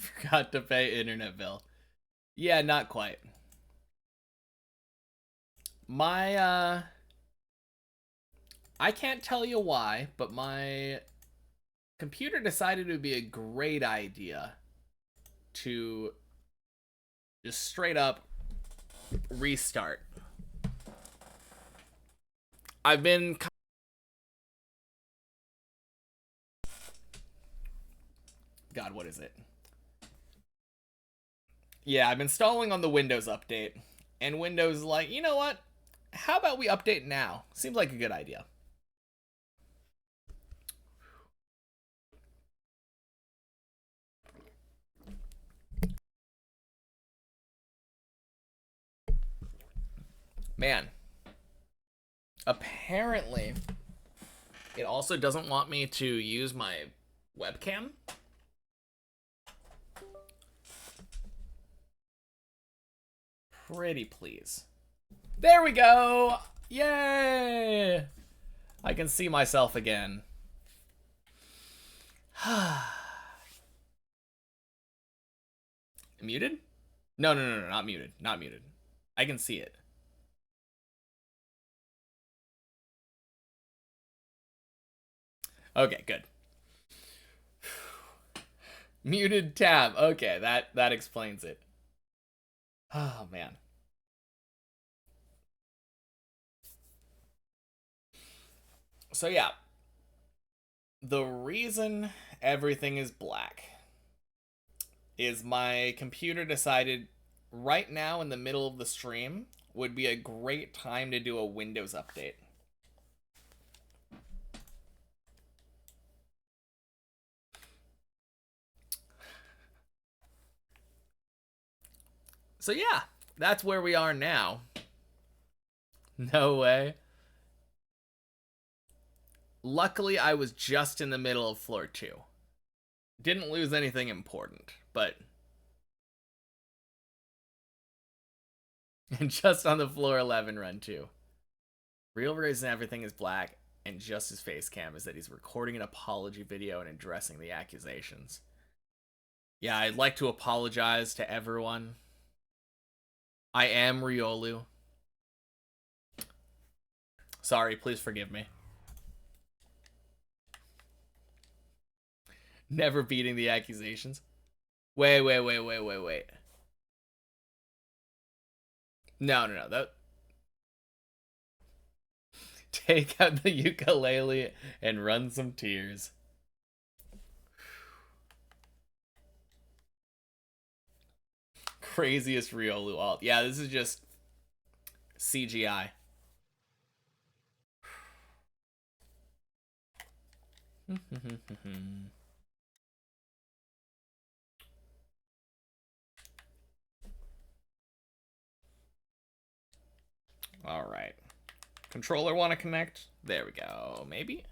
Forgot to pay internet bill. Yeah, not quite. My I can't tell you why, but my computer decided it would be a great idea to just straight up restart. I've been God, what is it? Yeah, I've been stalling on the Windows update, and Windows is like, you know what? How about we update now? Seems like a good idea. Man, apparently, it also doesn't want me to use my webcam. Pretty please. There we go! Yay! I can see myself again. Muted? No, no, no, no, not muted. Not muted. I can see it. Okay, good. Muted tab. Okay, that explains it. Oh, man. So, yeah. The reason everything is black is my computer decided right now in the middle of the stream would be a great time to do a Windows update. So yeah, that's where we are now. No way. Luckily, I was just in the middle of floor 2. Didn't lose anything important, but... And just on the floor 11 run, too. Real reason everything is black and just his face cam is that he's recording an apology video and addressing the accusations. Yeah, I'd like to apologize to everyone. I am Riolu. Sorry, please forgive me. Never beating the accusations. Wait. No. That take out the ukulele and run some tears. Craziest Riolu alt. Yeah, this is just CGI. All right. Controller want to connect? There we go. Maybe?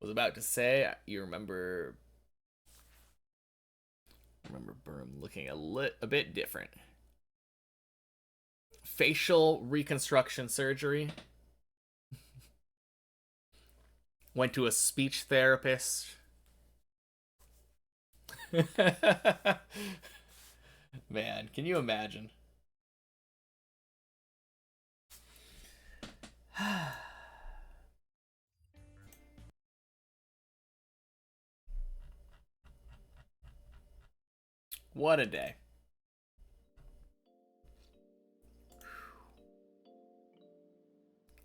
Was about to say, you remember Burm looking a bit different. Facial reconstruction surgery. Went to a speech therapist. Man, can you imagine? What a day.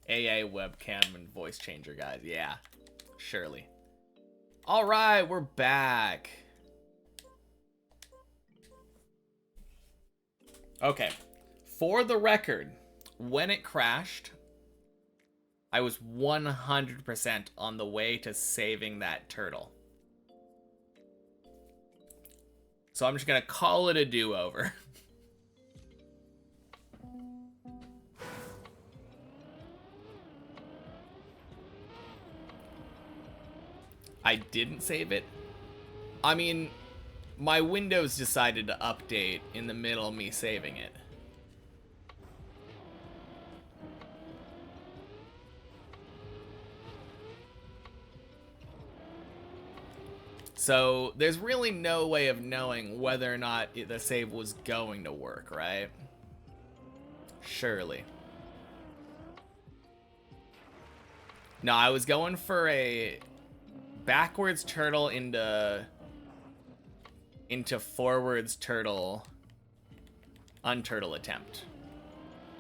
AA webcam and voice changer, guys. Yeah, surely. All right, we're back. Okay. For the record, when it crashed, I was 100% on the way to saving that turtle. So I'm just gonna call it a do-over. I didn't save it. I mean, my Windows decided to update in the middle of me saving it. So there's really no way of knowing whether or not the save was going to work, right? Surely. No, I was going for a backwards turtle into forwards turtle unturtle attempt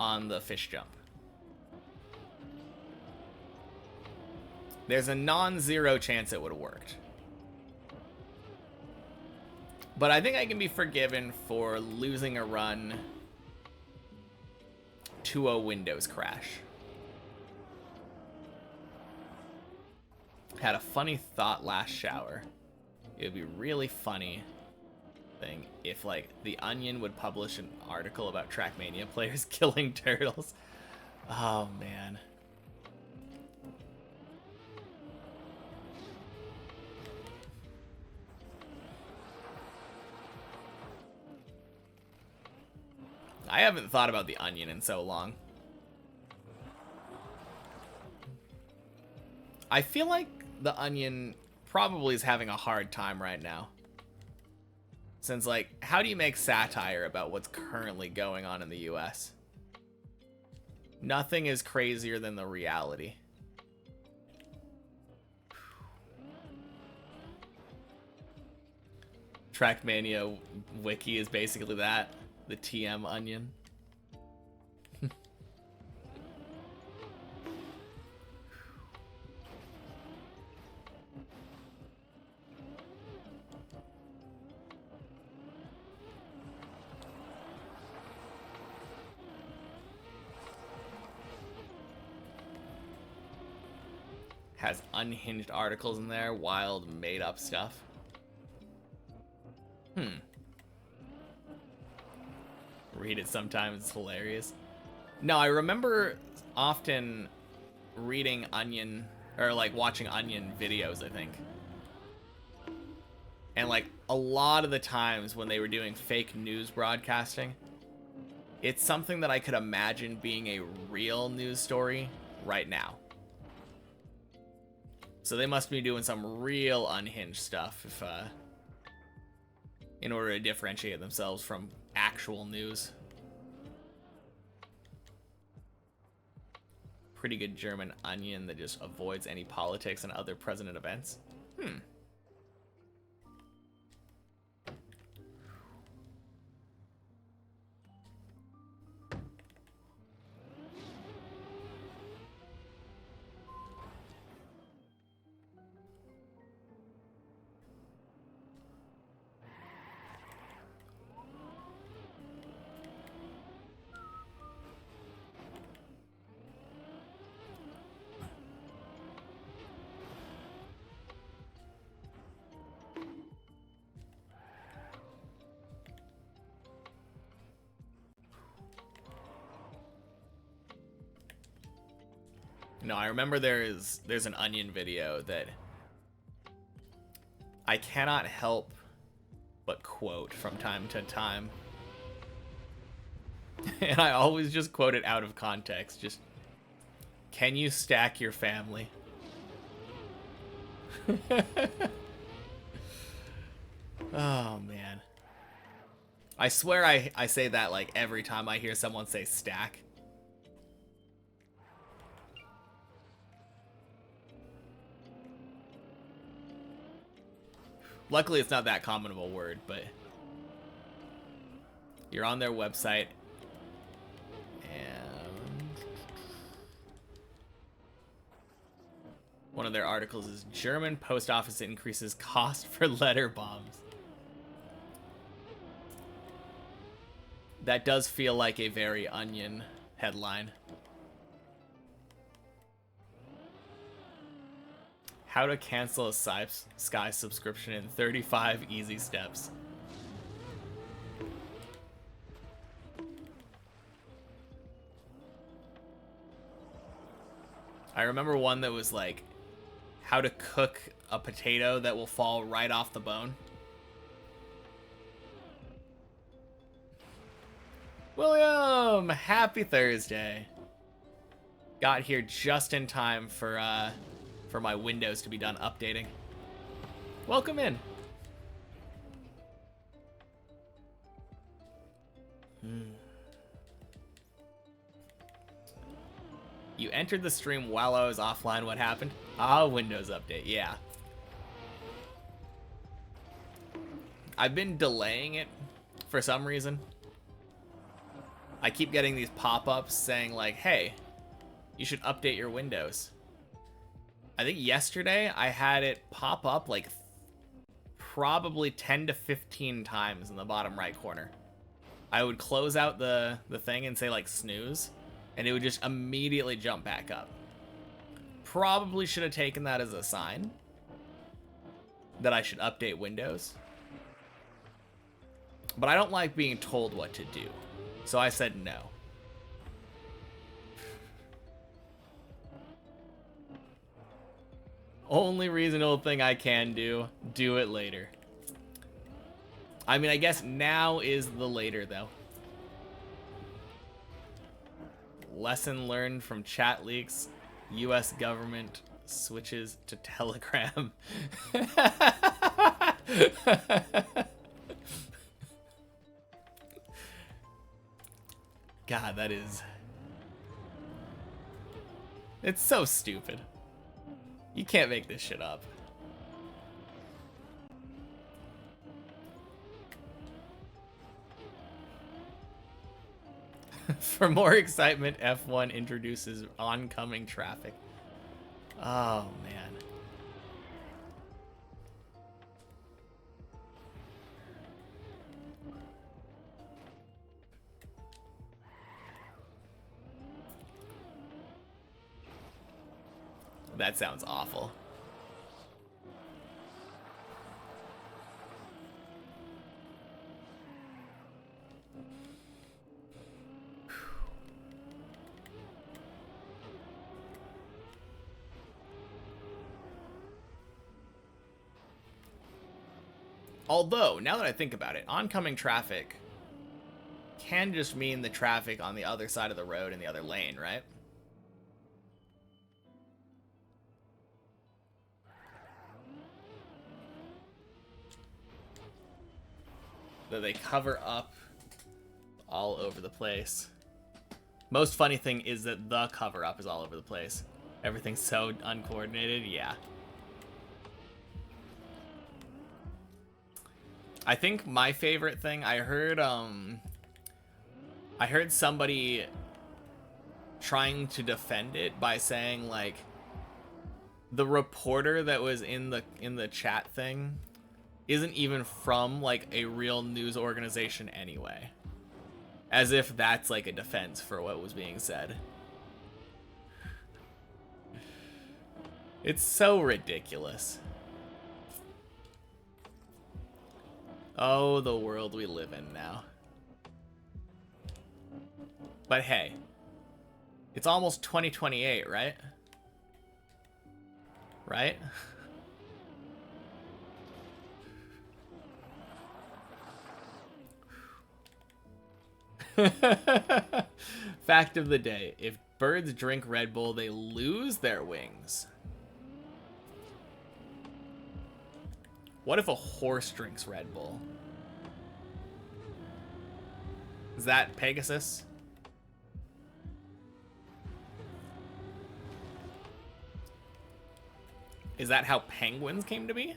on the fish jump. There's a non-zero chance it would have worked. But I think I can be forgiven for losing a run to a Windows crash. Had a funny thought last shower. It would be really funny thing if, like, The Onion would publish an article about Trackmania players killing turtles. Oh, man. I haven't thought about The Onion in so long. I feel like The Onion probably is having a hard time right now. Since, like, how do you make satire about what's currently going on in the US? Nothing is crazier than the reality. Trackmania wiki is basically that. The TM Onion. Has unhinged articles in there, wild made up stuff. Read it sometimes, it's hilarious. No, I remember often reading Onion, or like watching Onion videos, I think. And like a lot of the times when they were doing fake news broadcasting, it's something that I could imagine being a real news story right now. So they must be doing some real unhinged stuff if, in order to differentiate themselves from actual news. Pretty good German Onion that just avoids any politics and other present events. No, I remember there's an Onion video that I cannot help but quote from time to time. And I always just quote it out of context. Just, can you stack your family? Oh, man. I swear I say that like every time I hear someone say stack. Luckily, it's not that common of a word, but you're on their website, and one of their articles is German post office increases cost for letter bombs. That does feel like a very Onion headline. How to cancel a Sky subscription in 35 easy steps. I remember one that was like, how to cook a potato that will fall right off the bone. William, happy Thursday. Got here just in time for my Windows to be done updating. Welcome in. You entered the stream while I was offline. What happened? Ah, Windows update. Yeah. I've been delaying it for some reason. I keep getting these pop-ups saying like, hey, you should update your Windows. I think yesterday I had it pop up like probably 10 to 15 times in the bottom right corner. I would close out the thing and say like snooze, and it would just immediately jump back up. Probably should have taken that as a sign that I should update Windows. But I don't like being told what to do, so I said no. Only reasonable thing I can do it later. I mean, I guess now is the later, though. Lesson learned from chat leaks. U.S. government switches to Telegram. God, that is... It's so stupid. You can't make this shit up. For more excitement, F1 introduces oncoming traffic. Oh, man. That sounds awful. Although, now that I think about it, oncoming traffic can just mean the traffic on the other side of the road in the other lane, right? That they cover up all over the place. Most funny thing is that the cover up is all over the place. Everything's so uncoordinated, yeah. I think my favorite thing, I heard somebody trying to defend it by saying like the reporter that was in the chat thing isn't even from like a real news organization anyway. As if that's like a defense for what was being said. It's so ridiculous. Oh, the world we live in now. But hey, it's almost 2028, right? Right? Fact of the day. If birds drink Red Bull, they lose their wings. What if a horse drinks Red Bull? Is that Pegasus? Is that how penguins came to be?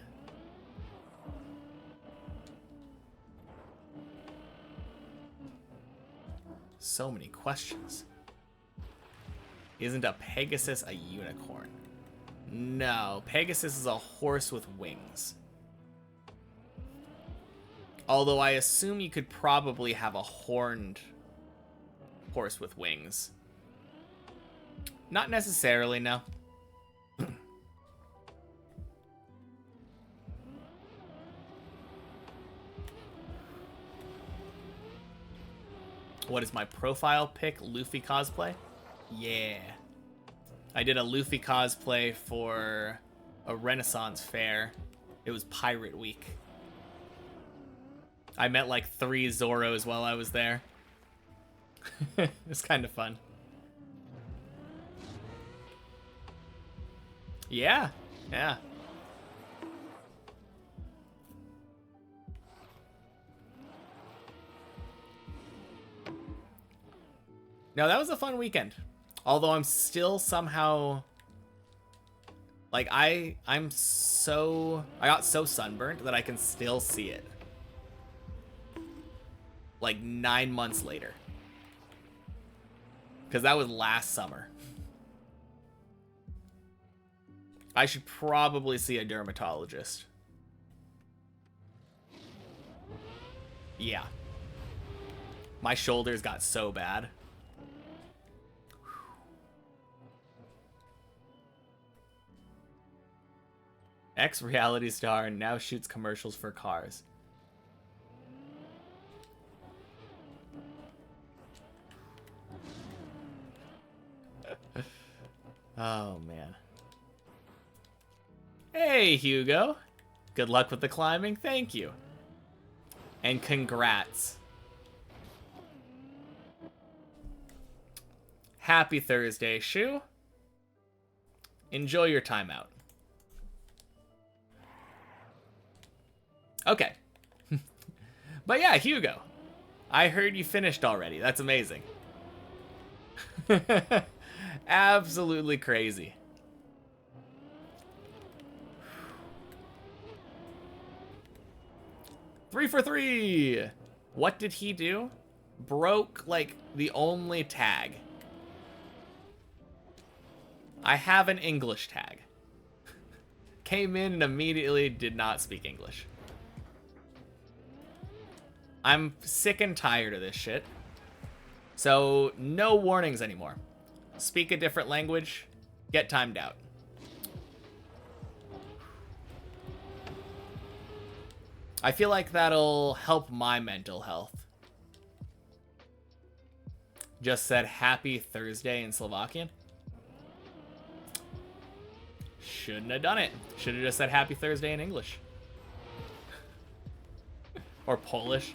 So many questions. Isn't a Pegasus a unicorn? No, Pegasus is a horse with wings. Although I assume you could probably have a horned horse with wings. Not necessarily, no. What is my profile pic? Luffy cosplay? Yeah. I did a Luffy cosplay for a Renaissance fair. It was Pirate Week. I met like 3 Zoros while I was there. It's kind of fun. Yeah, yeah. No, that was a fun weekend. Although I'm still somehow like I got so sunburnt that I can still see it. Like 9 months later. Because that was last summer. I should probably see a dermatologist. Yeah. My shoulders got so bad. Ex-reality star now shoots commercials for cars. Oh, man. Hey, Hugo. Good luck with the climbing. Thank you. And congrats. Happy Thursday, Shu. Enjoy your time out. Okay. But yeah, Hugo. I heard you finished already. That's amazing. Absolutely crazy. Three for three. What did he do? Broke, like, the only tag. I have an English tag. Came in and immediately did not speak English. I'm sick and tired of this shit. So, no warnings anymore. Speak a different language, get timed out. I feel like that'll help my mental health. Just said happy Thursday in Slovakian. Shouldn't have done it. Should have just said happy Thursday in English. Or Polish.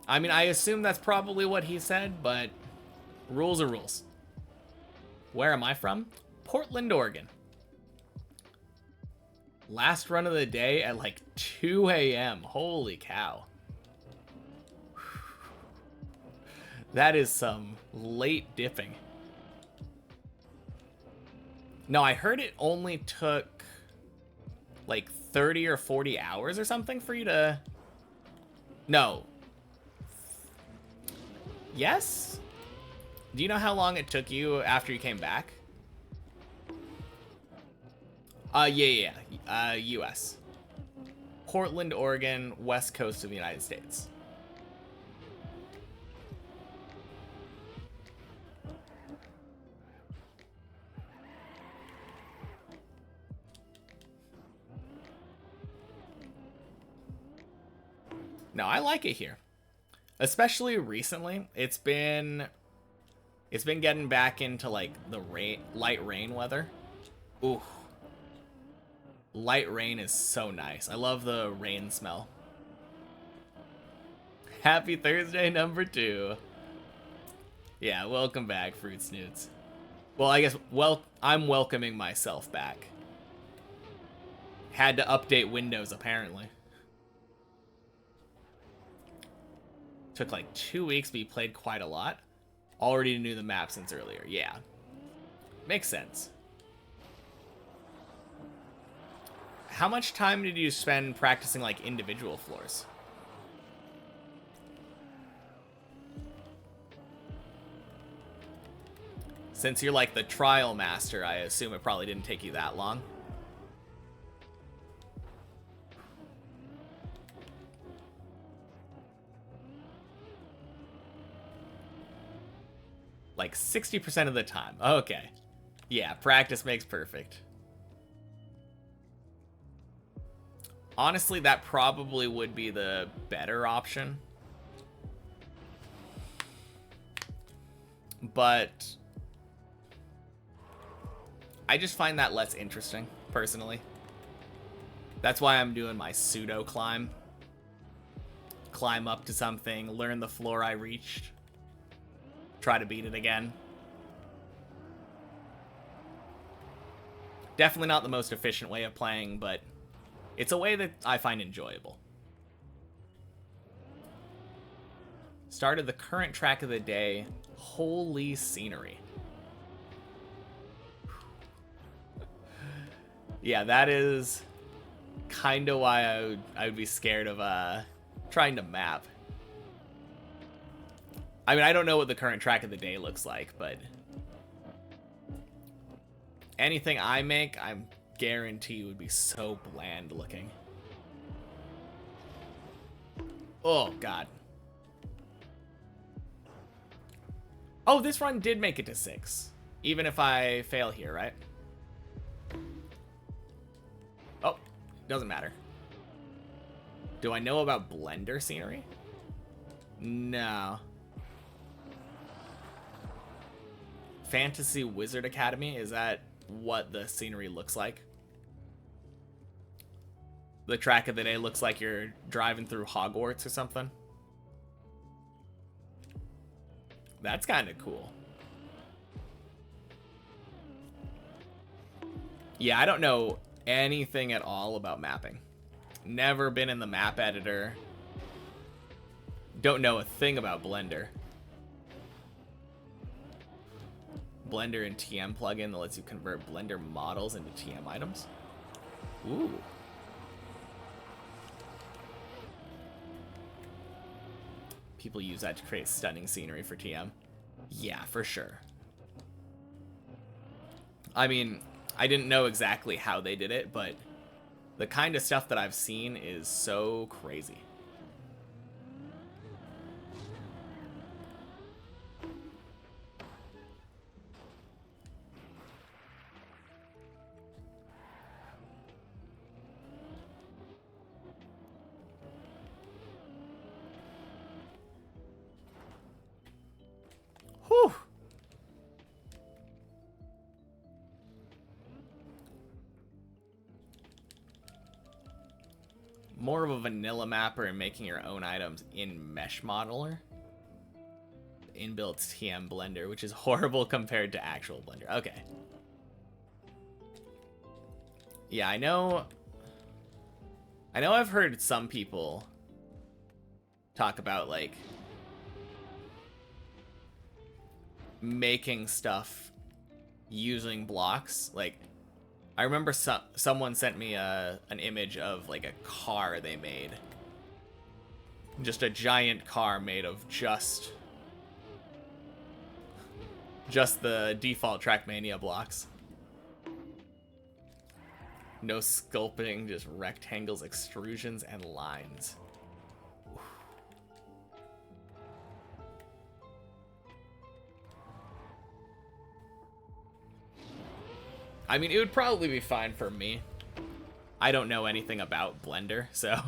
I mean, I assume that's probably what he said, but rules are rules. Where am I from? Portland, Oregon. Last run of the day at like 2 a.m. Holy cow. That is some late dipping. No, I heard it only took like 30 or 40 hours or something for you to... No. Yes? Do you know how long it took you after you came back? Yeah. US. Portland, Oregon, west coast of the United States. No, I like it here. Especially recently. It's been getting back into like the light rain weather. Ooh. Light rain is so nice. I love the rain smell. Happy Thursday number 2. Yeah, welcome back, Fruit Snoots. Well, I guess, I'm welcoming myself back. Had to update Windows, apparently. Took like 2 weeks, but you played quite a lot. Already knew the map since earlier. Yeah. Makes sense. How much time did you spend practicing like individual floors? Since you're like the trial master, I assume it probably didn't take you that long. Like 60% of the time. Okay. Yeah, practice makes perfect. Honestly, that probably would be the better option. But I just find that less interesting, personally. That's why I'm doing my pseudo climb. Climb up to something, learn the floor I reached. Try to beat it again. Definitely not the most efficient way of playing, but it's a way that I find enjoyable. Started the current track of the day. Holy scenery. Yeah, that is kind of why I would be scared of trying to map. I mean, I don't know what the current track of the day looks like, but anything I make, I'm guarantee would be so bland looking. Oh, God. Oh, this run did make it to 6. Even if I fail here, right? Oh, doesn't matter. Do I know about Blender scenery? No. Fantasy Wizard Academy? Is that what the scenery looks like? The track of the day looks like you're driving through Hogwarts or something? That's kind of cool. Yeah, I don't know anything at all about mapping. Never been in the map editor. Don't know a thing about Blender. Blender and TM plugin that lets you convert Blender models into TM items. Ooh. People use that to create stunning scenery for TM. Yeah, for sure. I mean, I didn't know exactly how they did it, but the kind of stuff that I've seen is so crazy. Whew. More of a vanilla mapper and making your own items in Mesh Modeler. Inbuilt TM Blender, which is horrible compared to actual Blender. Okay. Yeah, I know I've heard some people talk about, like, making stuff using blocks. Like, I remember someone sent me an image of, like, a car they made. Just a giant car made of just the default Trackmania blocks. No sculpting, just rectangles, extrusions, and lines. I mean, it would probably be fine for me. I don't know anything about Blender, so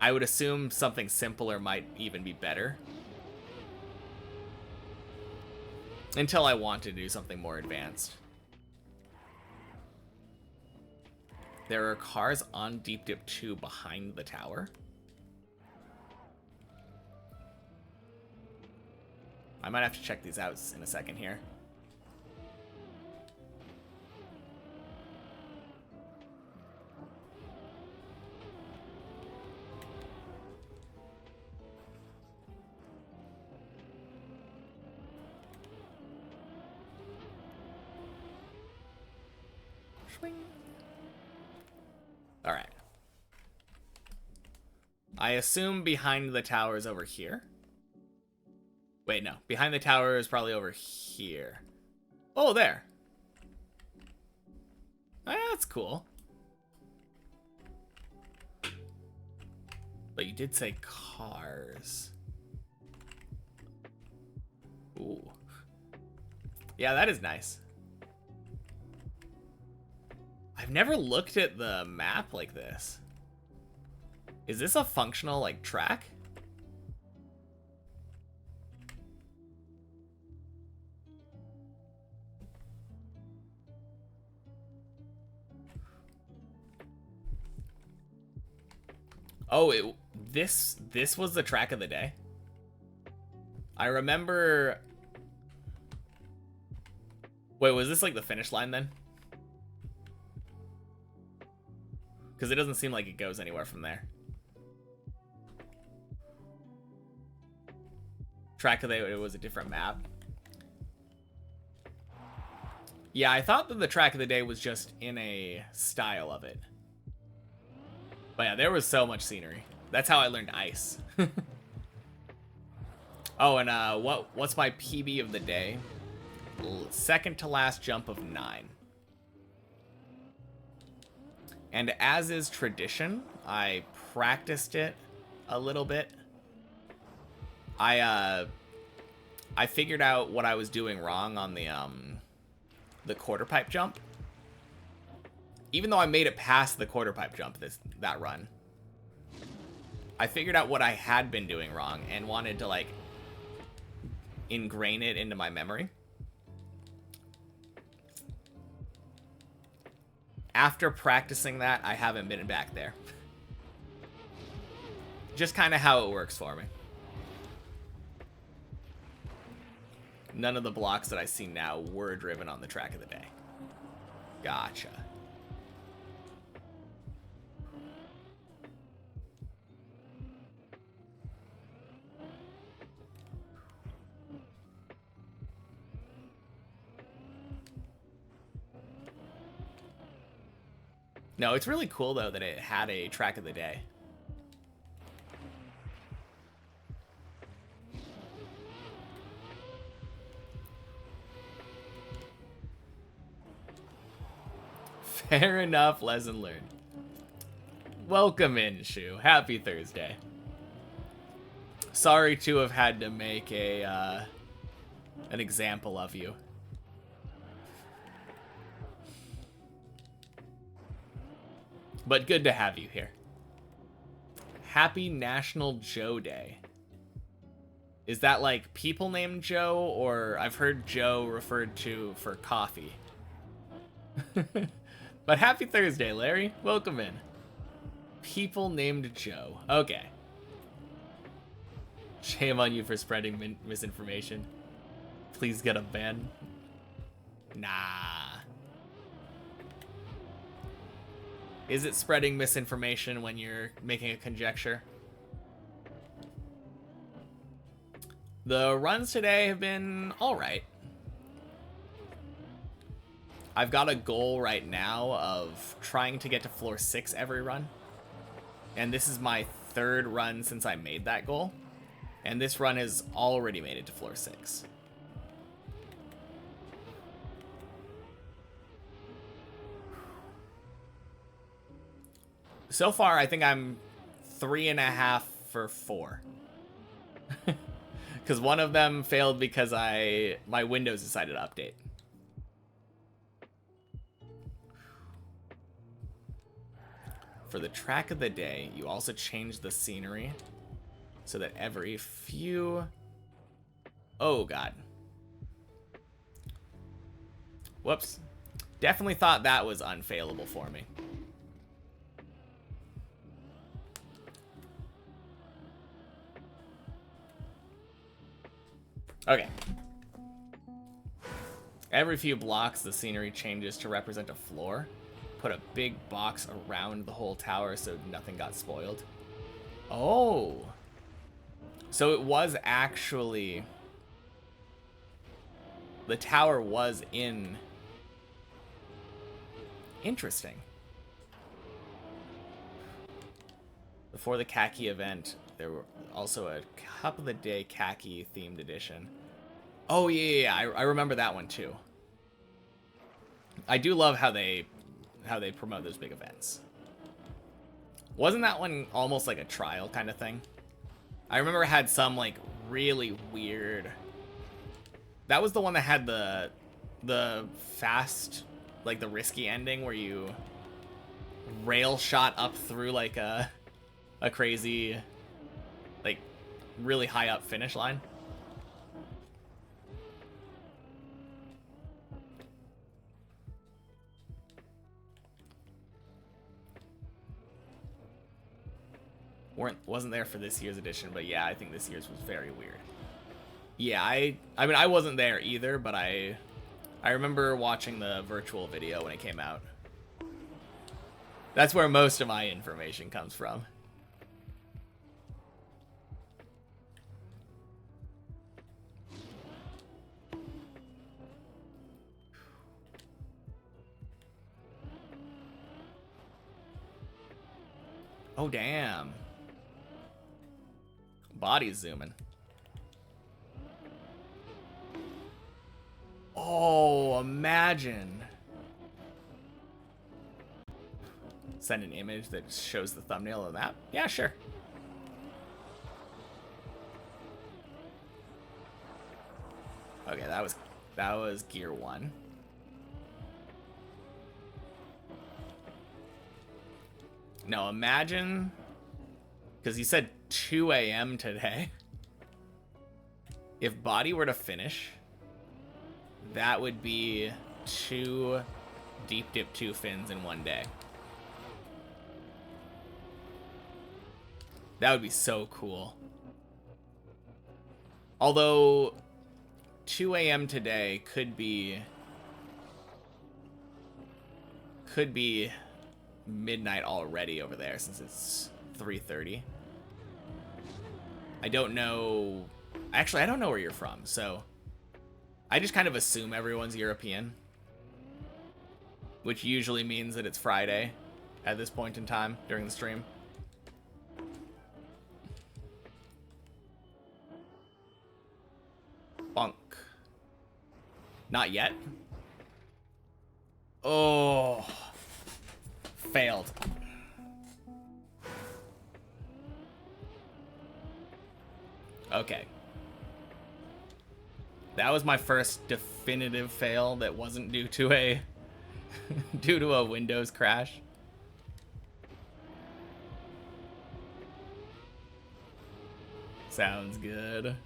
I would assume something simpler might even be better. Until I want to do something more advanced. There are cars on Deep Dip 2 behind the tower. I might have to check these out in a second here. All right. I assume behind the tower is over here. Wait, no. Behind the tower is probably over here. Oh, there. Oh, that's cool. But you did say cars. Ooh. Yeah, that is nice. I've never looked at the map like this. Is this a functional, like, track? Oh, this was the track of the day? I remember... Wait, was this like the finish line then? Because it doesn't seem like it goes anywhere from there. Track of the day, it was a different map. Yeah, I thought that the track of the day was just in a style of it. But yeah, there was so much scenery. That's how I learned ice. Oh, and what's my PB of the day? Second to last jump of 9. And as is tradition, I practiced it a little bit. I figured out what I was doing wrong on the quarter pipe jump. Even though I made it past the quarter pipe jump that run, I figured out what I had been doing wrong and wanted to like ingrain it into my memory. After practicing that, I haven't been back there. Just kind of how it works for me. None of the blocks that I see now were driven on the track of the day. Gotcha. No, it's really cool, though, that it had a track of the day. Fair enough, lesson learned. Welcome in, Shu. Happy Thursday. Sorry to have had to make an example of you. But good to have you here. Happy National Joe Day. Is that like people named Joe, or I've heard Joe referred to for coffee? But happy Thursday, Larry. Welcome in. People named Joe. Okay. Shame on you for spreading misinformation. Please get a ban. Nah. Is it spreading misinformation when you're making a conjecture? The runs today have been alright. I've got a goal right now of trying to get to floor 6 every run. And this is my 3rd run since I made that goal. And this run has already made it to floor 6. So far, I think I'm 3.5 for 4. Because one of them failed because my Windows decided to update. For the track of the day, you also change the scenery so that every few... Oh, God. Whoops. Definitely thought that was unfailable for me. Okay. Every few blocks, the scenery changes to represent a floor. Put a big box around the whole tower so nothing got spoiled. Oh. So it was actually... The tower was in... Interesting. Before the khaki event, there were also a Cup of the Day khaki themed edition. Oh, yeah. I remember that one, too. I do love how they promote those big events. Wasn't that one almost like a trial kind of thing? I remember it had some like really weird... That was the one that had the fast, like the risky ending where you rail shot up through like a crazy, like really high up finish line. Wasn't there for this year's edition, but yeah, I think this year's was very weird. Yeah, I mean, I wasn't there either, but I remember watching the virtual video when it came out. That's where most of my information comes from. Oh, damn. Body's zooming. Oh, imagine. Send an image that shows the thumbnail of the map? Yeah, sure. Okay, that was gear 1. No, imagine, because he said 2 a.m. today. If Body were to finish, that would be 2 deep dip 2 fins in one day. That would be so cool. Although 2 a.m. today could be midnight already over there since it's 3:30. I don't know. Actually, I don't know where you're from, so I just kind of assume everyone's European, which usually means that it's Friday at this point in time during the stream. Bunk. Not yet. Oh. Failed. Okay. That was my first definitive fail that wasn't due to a due to a Windows crash. Sounds good.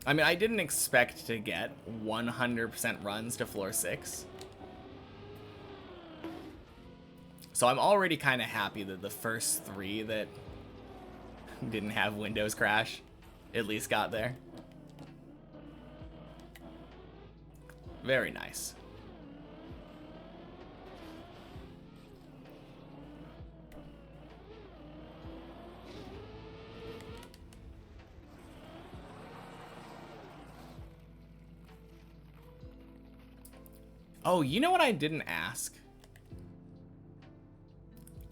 I mean, I didn't expect to get 100% runs to floor 6. So I'm already kind of happy that the first 3 that didn't have Windows crash at least got there. Very nice. Oh, you know what I didn't ask?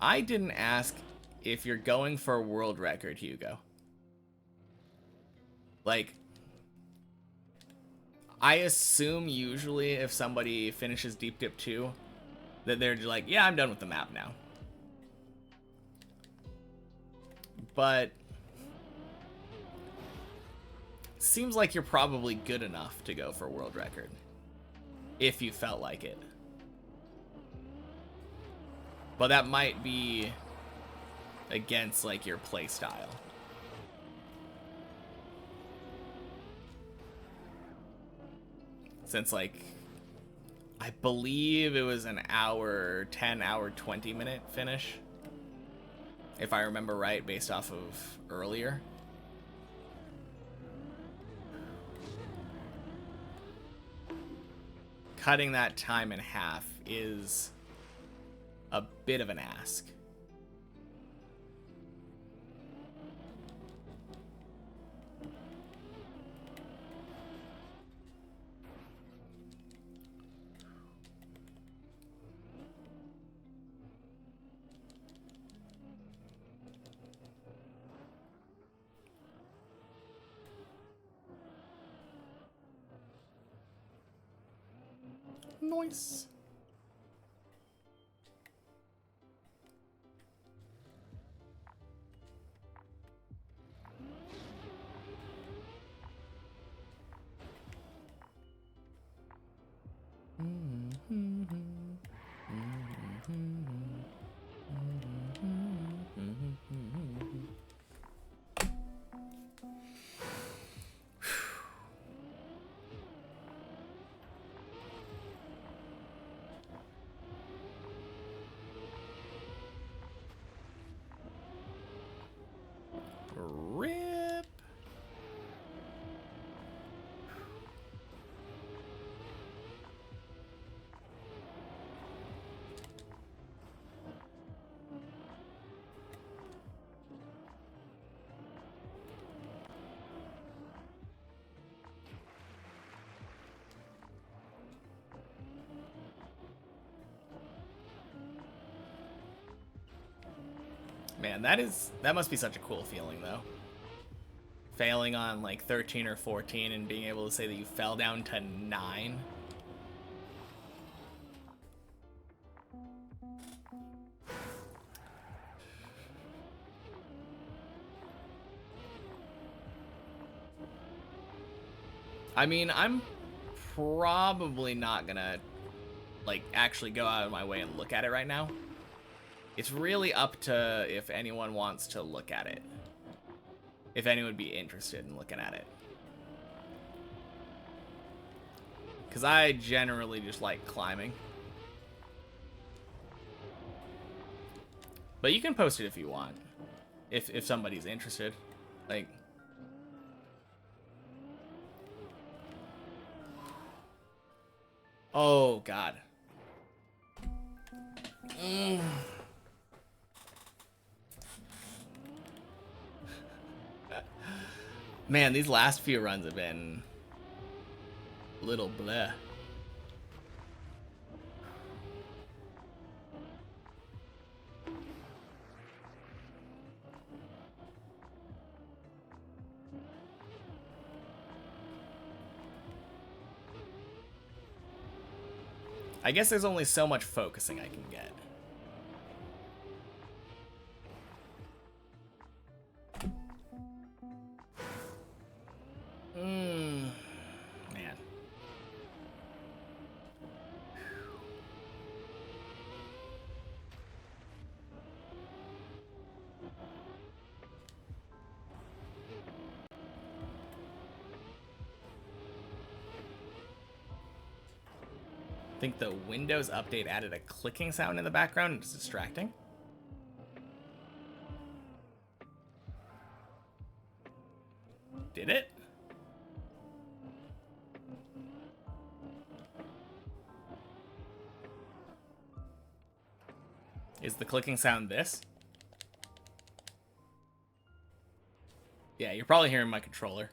I didn't ask if you're going for a world record, Hugo. Like, I assume usually if somebody finishes Deep Dip 2, that they're just like, yeah, I'm done with the map now. But seems like you're probably good enough to go for a world record. If you felt like it. But that might be against, like, your play style. Since, like, I believe it was an hour, 10 hour, 20 minute finish. If I remember right, based off of earlier. Cutting that time in half is a bit of an ask. Nice. Man, that must be such a cool feeling though. Failing on like 13 or 14 and being able to say that you fell down to 9. I mean, I'm probably not gonna like actually go out of my way and look at it right now. It's really up to if anyone wants to look at it. If anyone would be interested in looking at it. Because I generally just like climbing. But you can post it if you want. If somebody's interested. Like... Oh, God. Man, these last few runs have been a little bleh. I guess there's only so much focusing I can get. Man. I think the Windows update added a clicking sound in the background. It's distracting. Did it? Is the clicking sound this? Yeah, you're probably hearing my controller.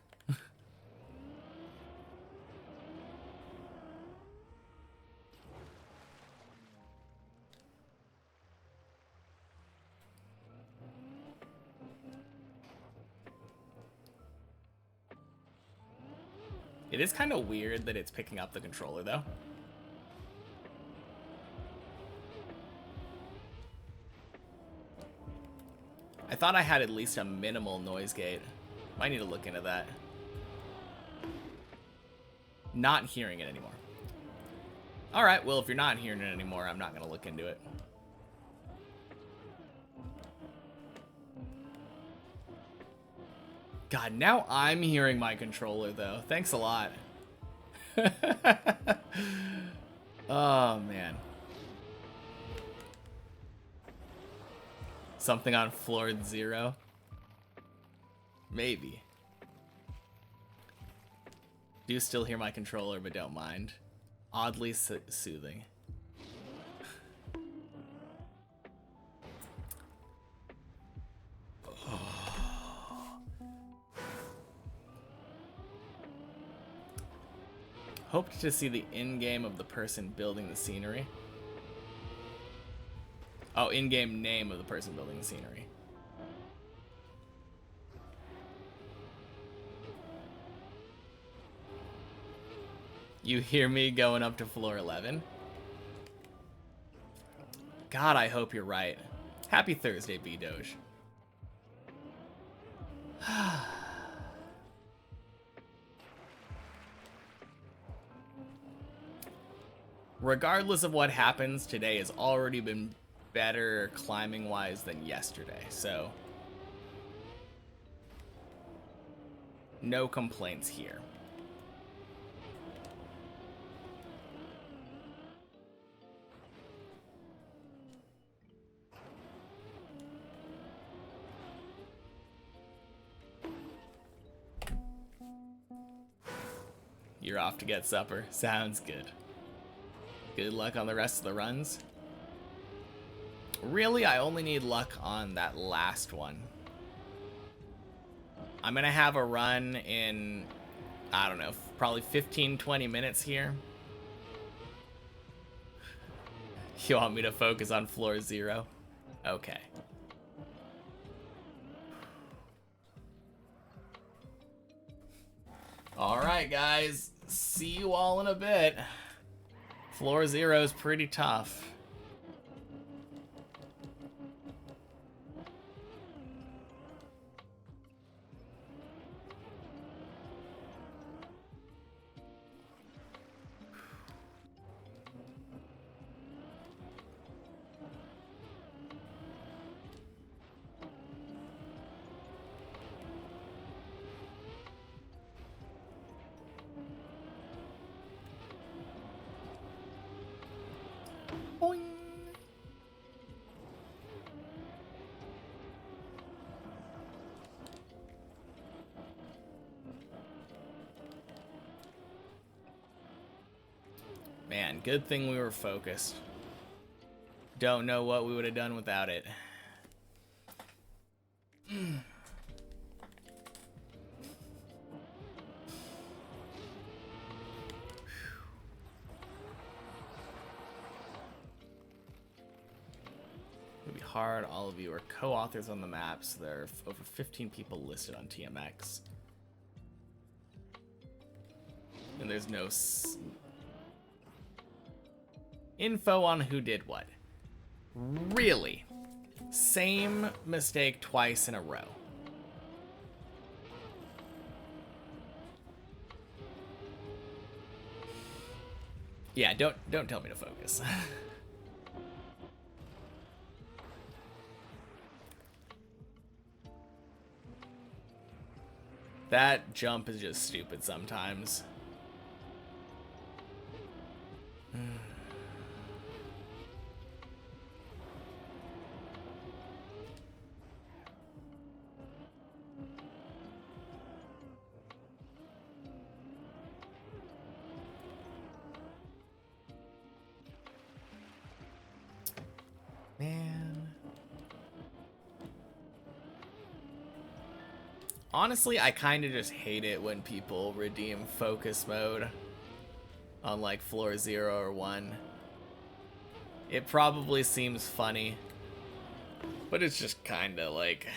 It is kind of weird that it's picking up the controller, though. I thought I had at least a minimal noise gate. Might need to look into that. Not hearing it anymore. Alright, well, if you're not hearing it anymore, I'm not going to look into it. God, now I'm hearing my controller, though. Thanks a lot. Oh, man. Something on floor 0? Maybe. Do still hear my controller, but don't mind. Oddly soothing. Hoped to see the in-game of the person building the scenery. Oh, in-game name of the person building the scenery. You hear me going up to floor 11? God, I hope you're right. Happy Thursday, B-Doge. Regardless of what happens, today has already been better climbing-wise than yesterday, so no complaints here. You're off to get supper. Sounds good. Good luck on the rest of the runs. Really, I only need luck on that last one. I'm gonna have a run in, I don't know, probably 15-20 minutes here. You want me to focus on floor 0? Okay. Alright, guys. See you all in a bit. Floor 0 is pretty tough. Boing. Man, good thing we were focused. Don't know what we would have done without it. It'll be hard. All of you are co-authors on the maps. There are over 15 people listed on TMX. And there's no info on who did what. Really? Same mistake twice in a row. Yeah, don't tell me to focus. That jump is just stupid sometimes. Man. Honestly, I kind of just hate it when people redeem focus mode on like floor 0 or 1. It probably seems funny, but it's just kind of like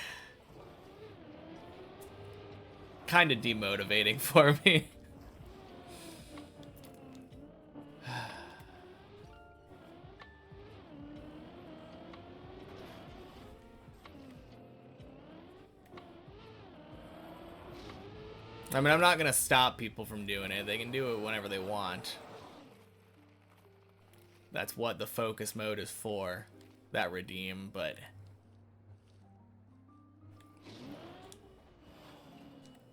kind of demotivating for me. I mean, I'm not gonna stop people from doing it. They can do it whenever they want. That's what the focus mode is for, that redeem, but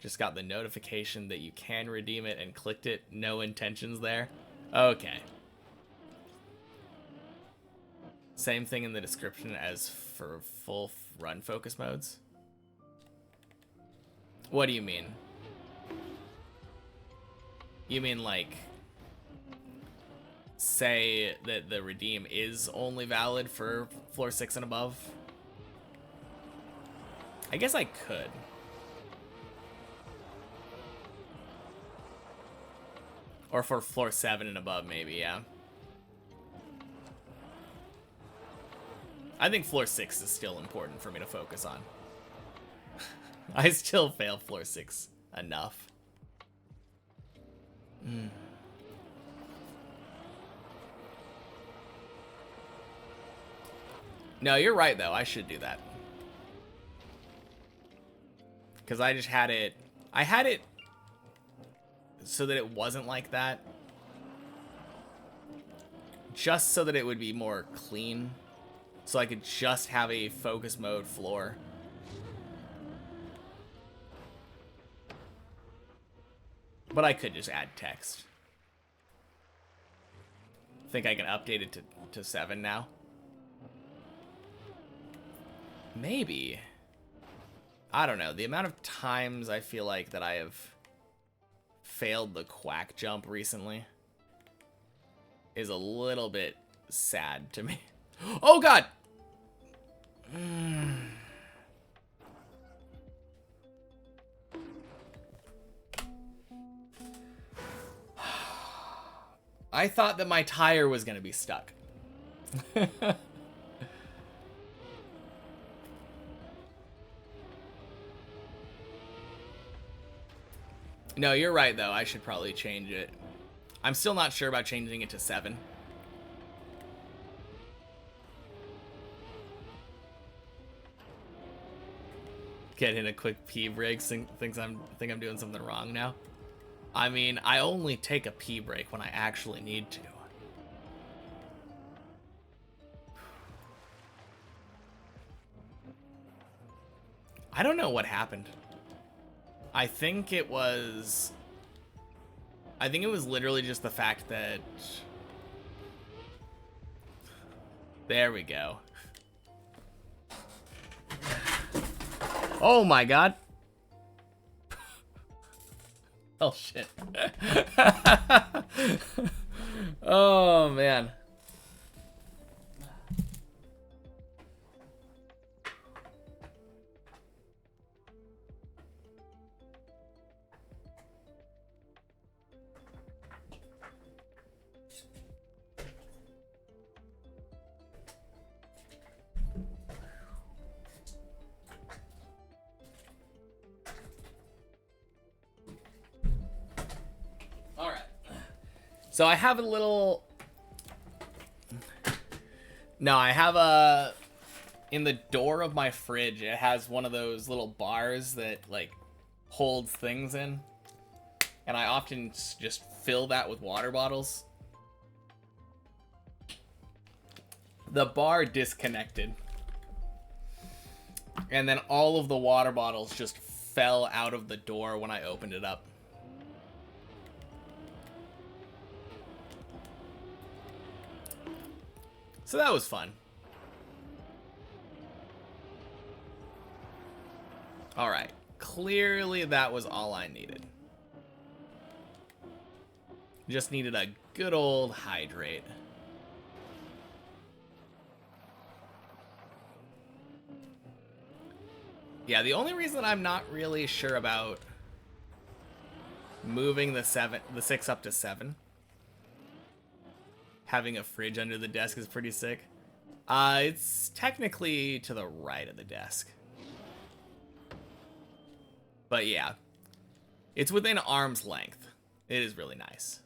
just got the notification that you can redeem it and clicked it. No intentions there. Okay. Same thing in the description as for full run focus modes. What do you mean? You mean like say that the redeem is only valid for floor 6 and above? I guess I could. Or for floor 7 and above, maybe, yeah. I think floor 6 is still important for me to focus on. I still fail floor 6 enough. No, you're right, though. I should do that. Because I just had it... I had it so that it wasn't like that. Just so that it would be more clean. So I could just have a focus mode floor. But I could just add text. Think I can update it to 7 now? Maybe. I don't know. The amount of times I feel like that I have failed the quack jump recently is a little bit sad to me. Oh, God! I thought that my tire was going to be stuck. No, you're right, though. I should probably change it. I'm still not sure about changing it to 7. Getting a quick pee break. Think I'm doing something wrong now. I mean, I only take a pee break when I actually need to. I don't know what happened. I think it was literally just the fact that... There we go. Oh my god. Oh shit. Oh man. So I have a little... No, I have a... In the door of my fridge, it has one of those little bars that, like, holds things in. And I often just fill that with water bottles. The bar disconnected. And then all of the water bottles just fell out of the door when I opened it up. So that was fun. Alright. Clearly that was all I needed. Just needed a good old hydrate. Yeah, the only reason I'm not really sure about moving the 6 up to 7, having a fridge under the desk, is pretty sick. It's technically to the right of the desk. But yeah, it's within arm's length. It is really nice.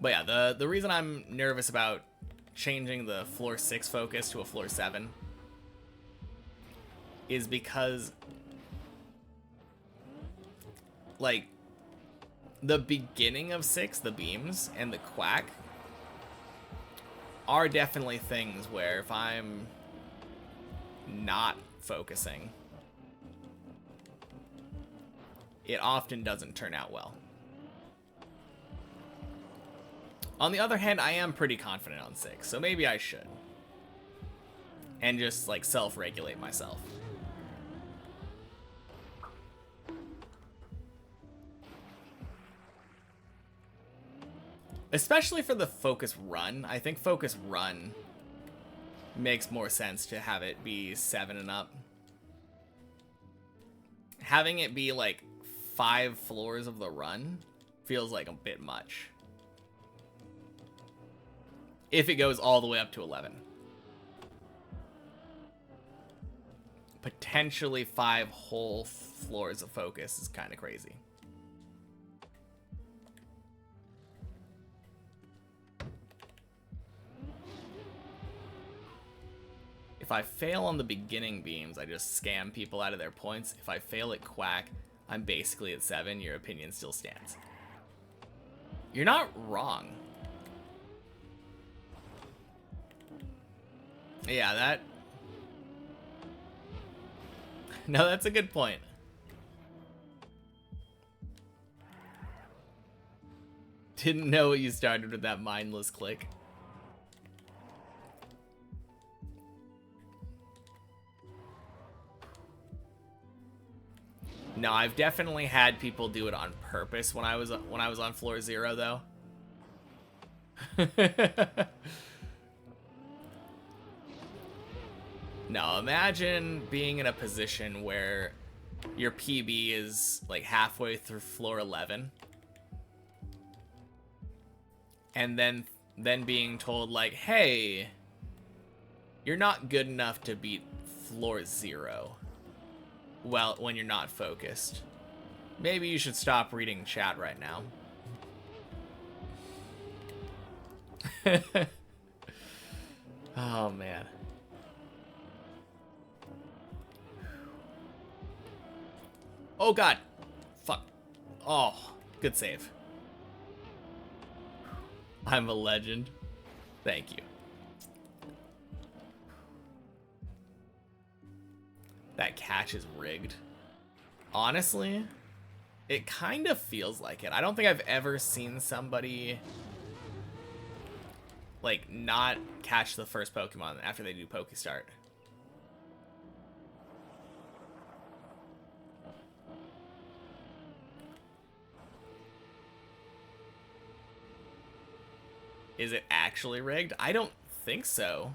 But yeah, the reason I'm nervous about changing the floor 6 focus to a floor 7 is because, like, the beginning of 6, the beams and the quack, are definitely things where if I'm not focusing, it often doesn't turn out well. On the other hand, I am pretty confident on 6, so maybe I should. And just, like, self-regulate myself. Especially for the focus run. I think focus run makes more sense to have it be 7 and up. Having it be, like, 5 floors of the run feels like a bit much. If it goes all the way up to 11. Potentially 5 whole floors of focus is kind of crazy. If I fail on the beginning beams, I just scam people out of their points. If I fail at quack, I'm basically at 7. Your opinion still stands. You're not wrong. Yeah, that... No, that's a good point. Didn't know what you started with that mindless click. No, I've definitely had people do it on purpose when I was on floor 0, though. No, imagine being in a position where your PB is like halfway through floor 11. And then being told like, hey, You're not good enough to beat floor 0. Well, when you're not focused. Maybe you should stop reading chat right now. Oh, man. Oh, God. Fuck. Oh, good save. I'm a legend. Thank you. That catch is rigged. Honestly, it kind of feels like it. I don't think I've ever seen somebody like not catch the first Pokemon after they do Pokestart. Is it actually rigged? I don't think so.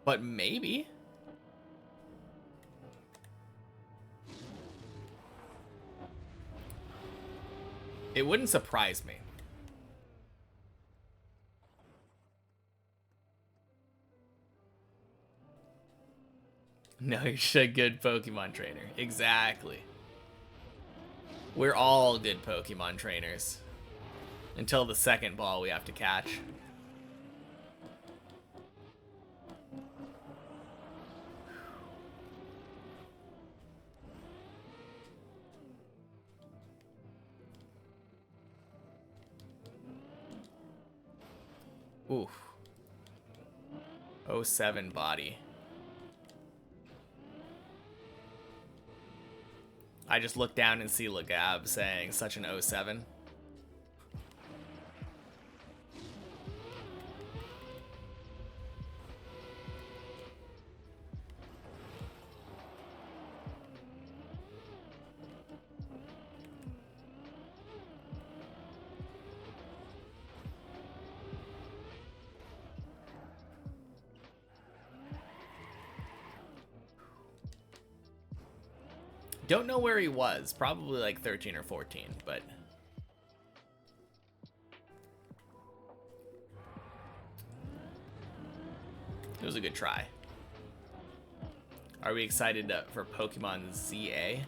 But maybe. It wouldn't surprise me. No, you're just a good Pokemon trainer. Exactly. We're all good Pokemon trainers. Until the second ball we have to catch. Oof. 07 body. I just look down and see Legab saying such an 07. Don't know where he was. Probably like 13 or 14, but... it was a good try. Are we excited for Pokemon ZA?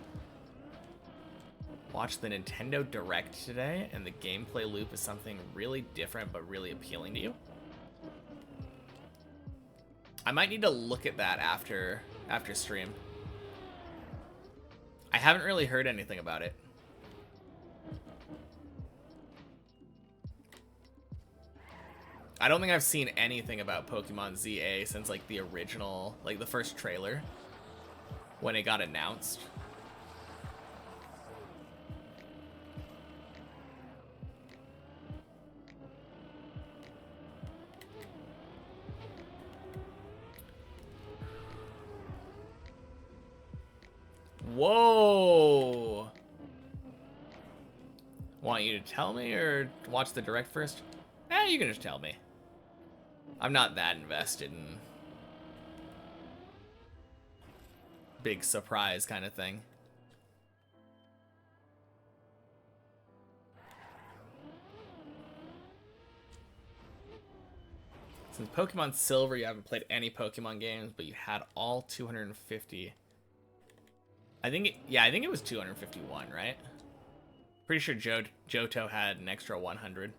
Watched the Nintendo Direct today, and the gameplay loop is something really different but really appealing to you. I might need to look at that after stream. I haven't really heard anything about it. I don't think I've seen anything about Pokemon ZA since like the original, like the first trailer when it got announced. Whoa! Want you to tell me or watch the direct first? You can just tell me. I'm not that invested in big surprise kind of thing. Since Pokemon Silver, you haven't played any Pokemon games, but you had all 250. I think it was 251, right? Pretty sure Johto had an extra 100.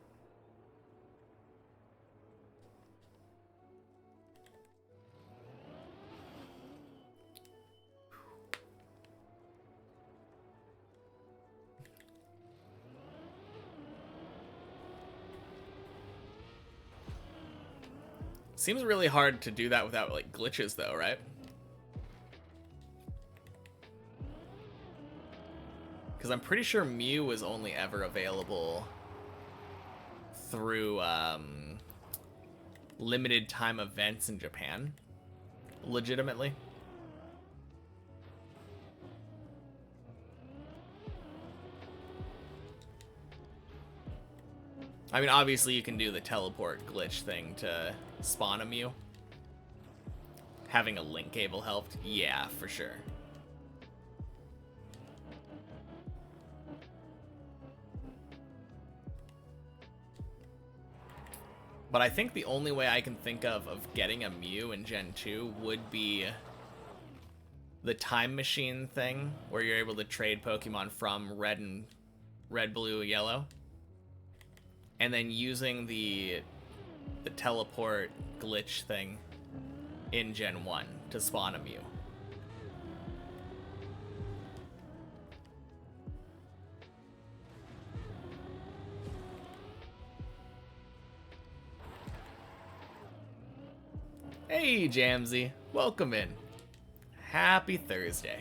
Seems really hard to do that without like glitches though, right? Because I'm pretty sure Mew was only ever available through limited time events in Japan. Legitimately. I mean, obviously you can do the teleport glitch thing to spawn a Mew. Having a link cable helped. Yeah, for sure. But I think the only way I can think of getting a Mew in Gen 2 would be the time machine thing, where you're able to trade Pokemon from red, blue, yellow, and then using the teleport glitch thing in Gen 1 to spawn a Mew. Hey, Jamsy. Welcome in. Happy Thursday.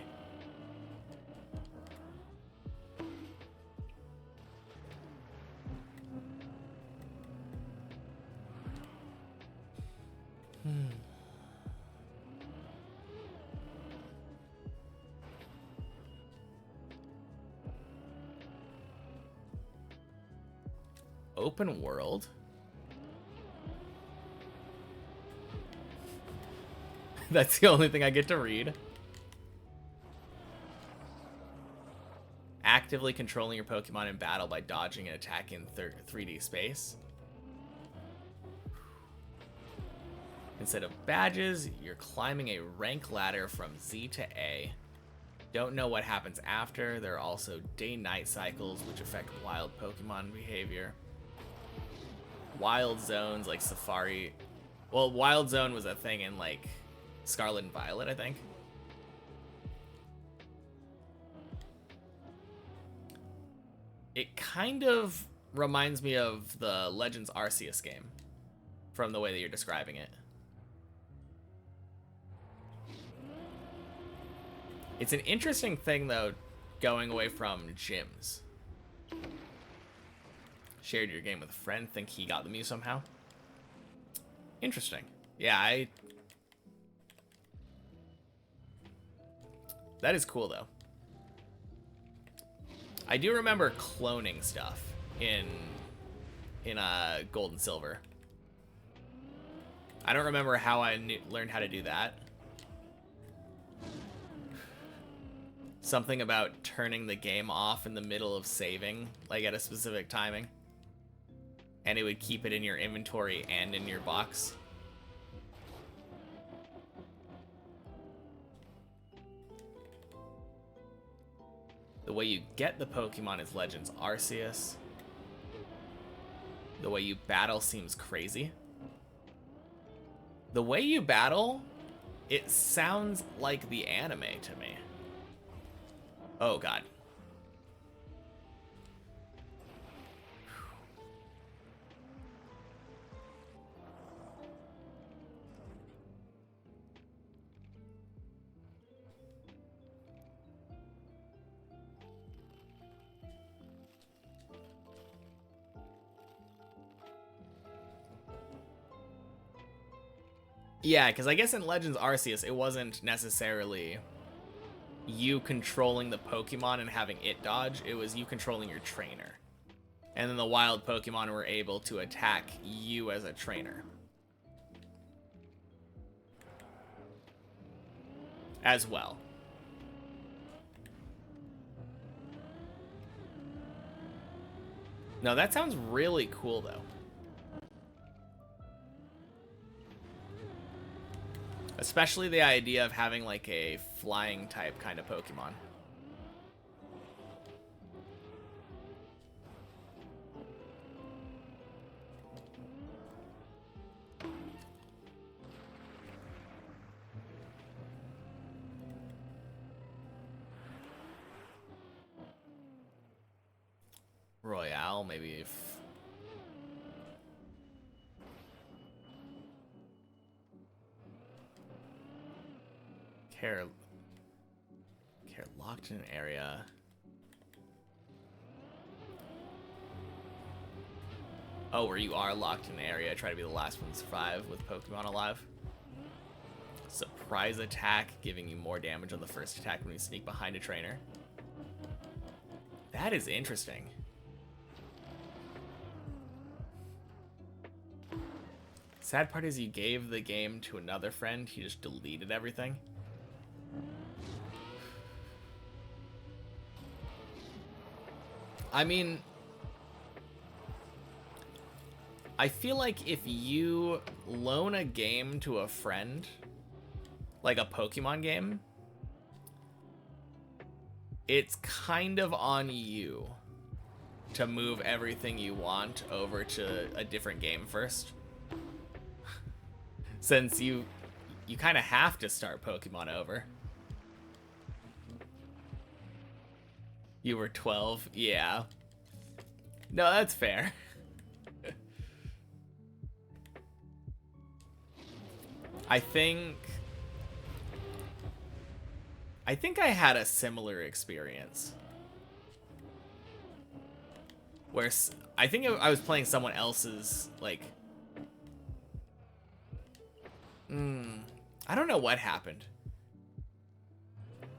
Open world? That's the only thing I get to read. Actively controlling your Pokemon in battle by dodging and attacking 3D space. Instead of badges, you're climbing a rank ladder from Z to A. Don't know what happens after. There are also day-night cycles which affect wild Pokemon behavior. Wild zones like Safari. Well, Wild Zone was a thing in like Scarlet and Violet, I think. It kind of reminds me of the Legends Arceus game from the way that you're describing it. It's an interesting thing, though, going away from gyms. Shared your game with a friend, think he got the Mew somehow. Interesting. Yeah, that is cool, though. I do remember cloning stuff in Gold and Silver. I don't remember how I learned how to do that. Something about turning the game off in the middle of saving, like at a specific timing. And it would keep it in your inventory and in your box. The way you get the Pokemon is Legends Arceus. The way you battle seems crazy. The way you battle, it sounds like the anime to me. Oh, God. Yeah, because I guess in Legends Arceus, it wasn't necessarily you controlling the Pokemon and having it dodge. It was you controlling your trainer. And then the wild Pokemon were able to attack you as a trainer. As well. No, that sounds really cool, though. Especially the idea of having like a flying type kind of Pokemon. Royale, maybe if... Care locked in an area. Oh, where you are locked in an area, try to be the last one to survive with Pokemon alive. Surprise attack, giving you more damage on the first attack when you sneak behind a trainer. That is interesting. Sad part is you gave the game to another friend, he just deleted everything. I mean, I feel like if you loan a game to a friend, like a Pokemon game, it's kind of on you to move everything you want over to a different game first. Since you kind of have to start Pokemon over. You were 12? Yeah. No, that's fair. I think I had a similar experience. Where I think I was playing someone else's, like... I don't know what happened.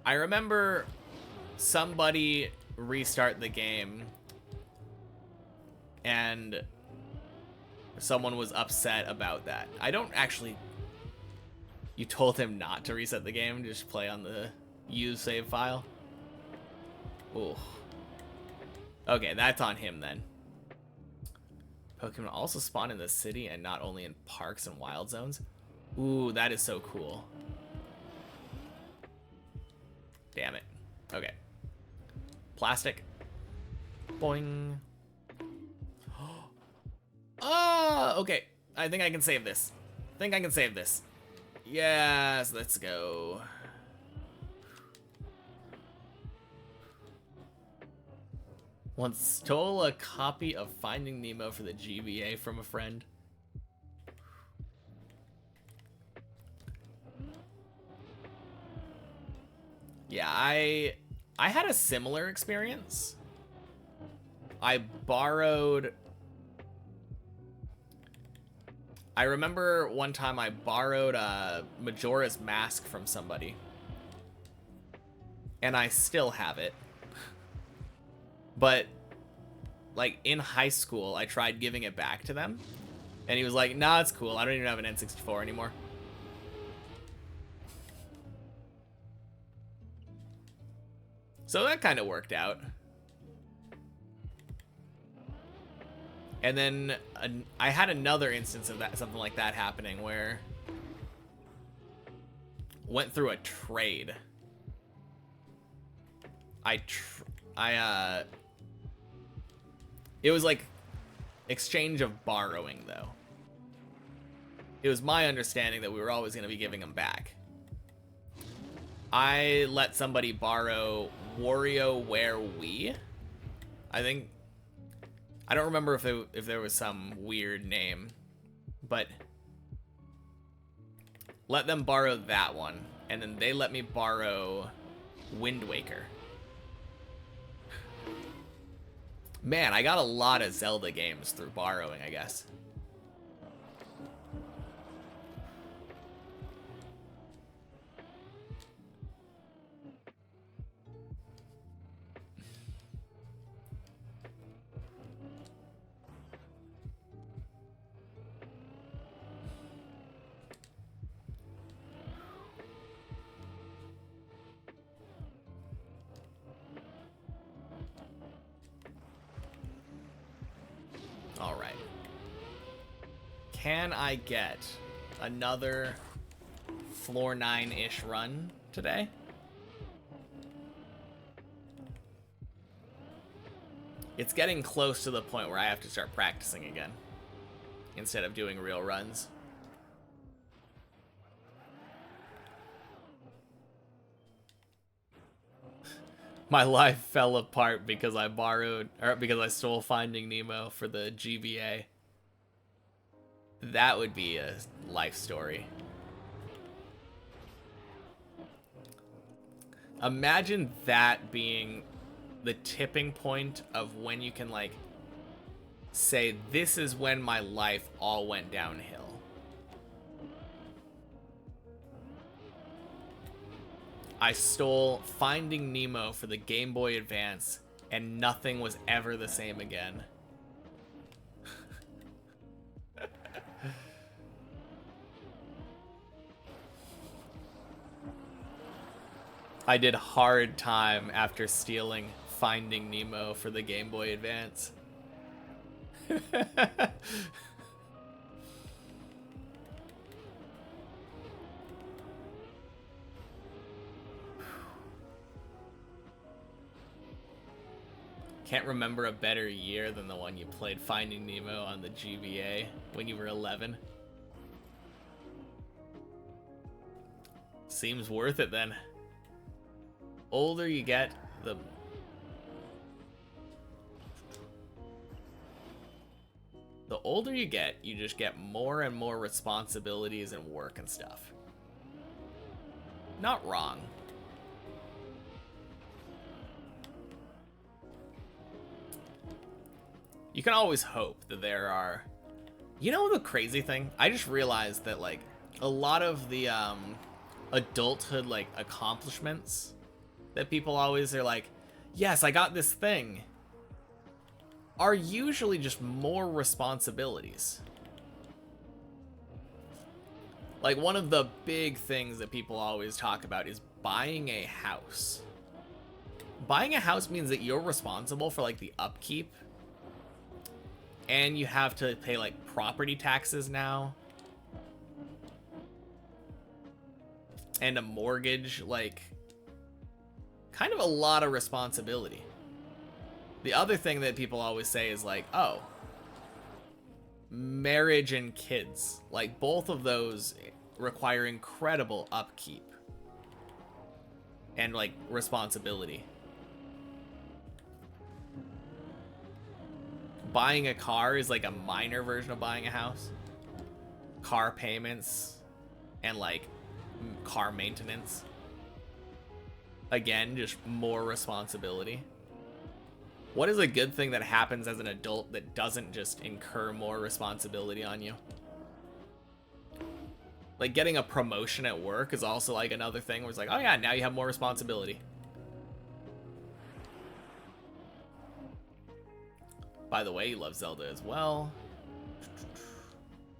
I remember somebody restart the game and someone was upset about that. I don't actually... You told him not to reset the game, just play on the use save file? Ooh. Okay, that's on him then. Pokemon also spawn in the city and not only in parks and wild zones. Ooh, that is so cool. Damn it. Okay. Plastic. Boing. Oh, okay. I think I can save this. Yes, let's go. Once stole a copy of Finding Nemo for the GBA from a friend. Yeah, I had a similar experience. I remember one time I borrowed a Majora's Mask from somebody. And I still have it. But, like, in high school, I tried giving it back to them. And he was like, nah, it's cool. I don't even have an N64 anymore. So that kind of worked out. And then I had another instance of that, something like that happening where went through a trade. It was like exchange of borrowing though. It was my understanding that we were always going to be giving them back. I let somebody borrow WarioWare Wii. I don't remember if there was some weird name, but let them borrow that one, and then they let me borrow Wind Waker. Man, I got a lot of Zelda games through borrowing, I guess. Alright. Can I get another floor 9-ish run today? It's getting close to the point where I have to start practicing again instead of doing real runs. My life fell apart because I stole Finding Nemo for the GBA. That would be a life story. Imagine that being the tipping point of when you can, like, say, this is when my life all went downhill. I stole Finding Nemo for the Game Boy Advance, and nothing was ever the same again. I did hard time after stealing Finding Nemo for the Game Boy Advance. Can't remember a better year than the one you played Finding Nemo on the GBA when you were 11. Seems worth it then. Older you get, the older you get, you just get more and more responsibilities and work and stuff. Not wrong. You can always hope that there are... You know the crazy thing? I just realized that, like, a lot of the adulthood, like, accomplishments that people always are like, yes, I got this thing, are usually just more responsibilities. Like, one of the big things that people always talk about is buying a house. Buying a house means that you're responsible for, like, the upkeep. And you have to pay, like, property taxes now. And a mortgage, like, kind of a lot of responsibility. The other thing that people always say is like, oh, marriage and kids. Like, both of those require incredible upkeep. And, like, responsibility. Buying a car is like a minor version of buying a house. Car payments and, like, car maintenance. Again, just more responsibility. What is a good thing that happens as an adult that doesn't just incur more responsibility on you? Like, getting a promotion at work is also, like, another thing where it's like, oh yeah, now you have more responsibility. By the way, you love Zelda as well.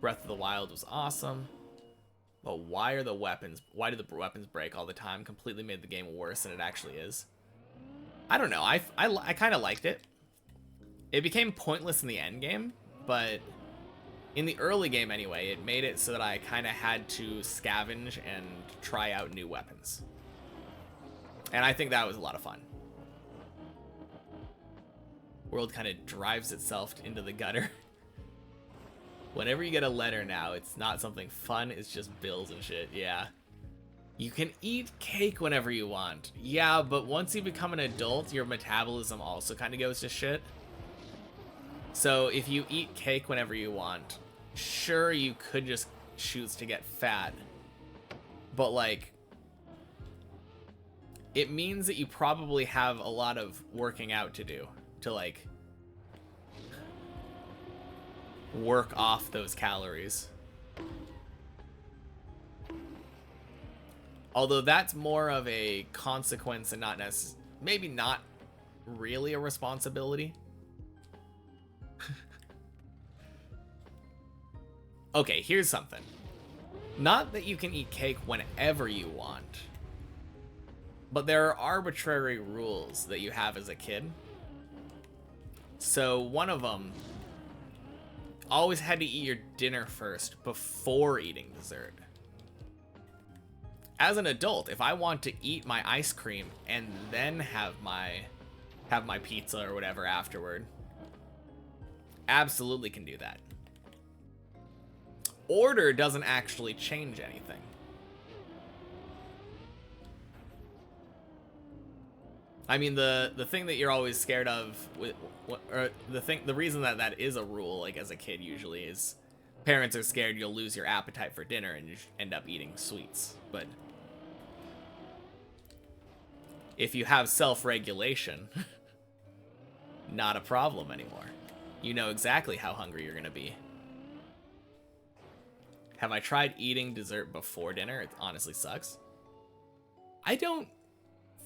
Breath of the Wild was awesome. But why do the weapons break all the time? Completely made the game worse than it actually is. I don't know. I kind of liked it. It became pointless in the end game, but in the early game anyway, it made it so that I kind of had to scavenge and try out new weapons. And I think that was a lot of fun. World kind of drives itself into the gutter. Whenever you get a letter now, it's not something fun, it's just bills and shit. Yeah. You can eat cake whenever you want. Yeah, but once you become an adult, your metabolism also kind of goes to shit. So if you eat cake whenever you want, sure, you could just choose to get fat. But, like, it means that you probably have a lot of working out to do to, like, work off those calories. Although that's more of a consequence and not maybe not really a responsibility. Okay, here's something. Not that you can eat cake whenever you want, but there are arbitrary rules that you have as a kid. So one of them, always had to eat your dinner first before eating dessert. As an adult, if I want to eat my ice cream and then have my pizza or whatever afterward, absolutely can do that. Order doesn't actually change anything. I mean, the thing that you're always scared of, or the reason that is a rule, like, as a kid usually, is parents are scared you'll lose your appetite for dinner and you end up eating sweets. But if you have self-regulation, not a problem anymore. You know exactly how hungry you're gonna be. Have I tried eating dessert before dinner? It honestly sucks. I don't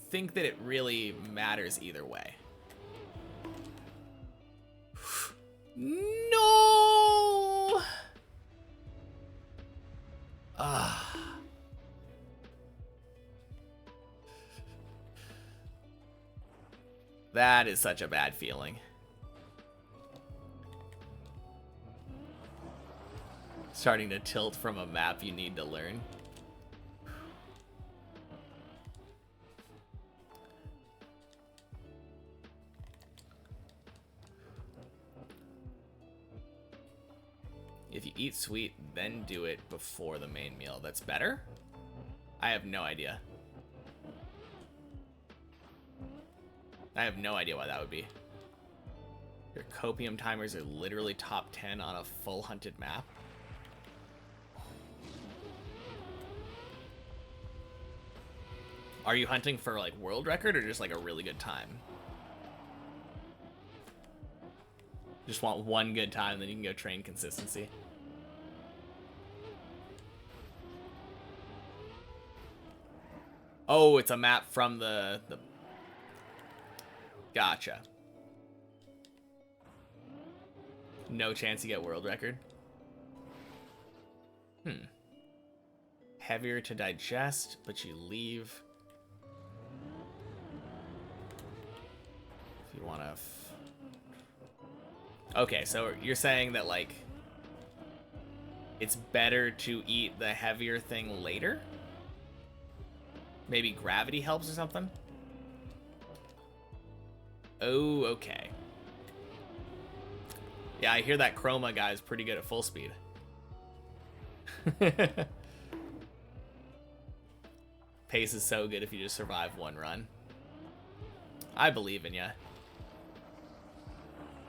think that it really matters either way. No! That is such a bad feeling. Starting to tilt from a map you need to learn. If you eat sweet, then do it before the main meal. That's better? I have no idea. I have no idea why that would be. Your copium timers are literally top 10 on a full hunted map. Are you hunting for like world record or just like a really good time? Just want one good time, then you can go train consistency. Oh, it's a map from the... Gotcha. No chance you get world record? Heavier to digest, but you leave... If you want to... Okay, so you're saying that, like... It's better to eat the heavier thing later? Maybe gravity helps or something? Oh, okay. Yeah, I hear that Chroma guy is pretty good at full speed. Pace is so good if you just survive one run. I believe in ya.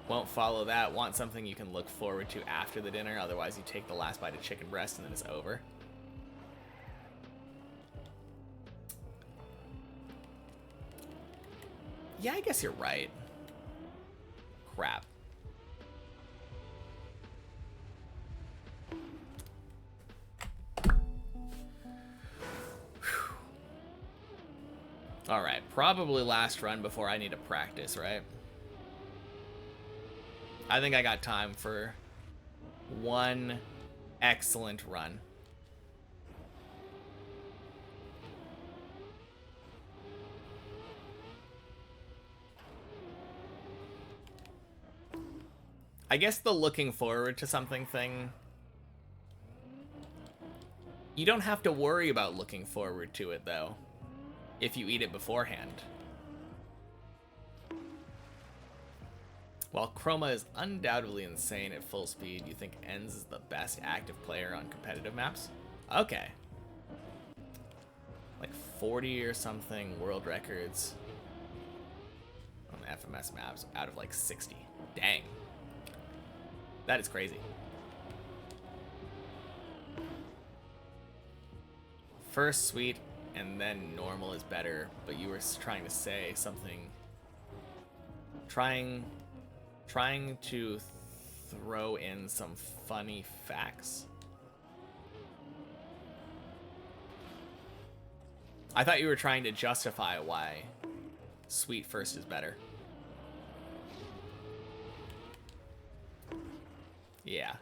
Won't follow that. Want something you can look forward to after the dinner. Otherwise, you take the last bite of chicken breast and then it's over. Yeah, I guess you're right. Crap. Alright, probably last run before I need to practice, right? I think I got time for one excellent run. I guess the looking forward to something thing, you don't have to worry about looking forward to it, though, if you eat it beforehand. While Chroma is undoubtedly insane at full speed, you think Enz is the best active player on competitive maps? Okay. Like 40 or something world records on FMS maps out of like 60. Dang. That is crazy. First sweet and then normal is better, but you were trying to say something. Trying to throw in some funny facts. I thought you were trying to justify why sweet first is better. Yeah.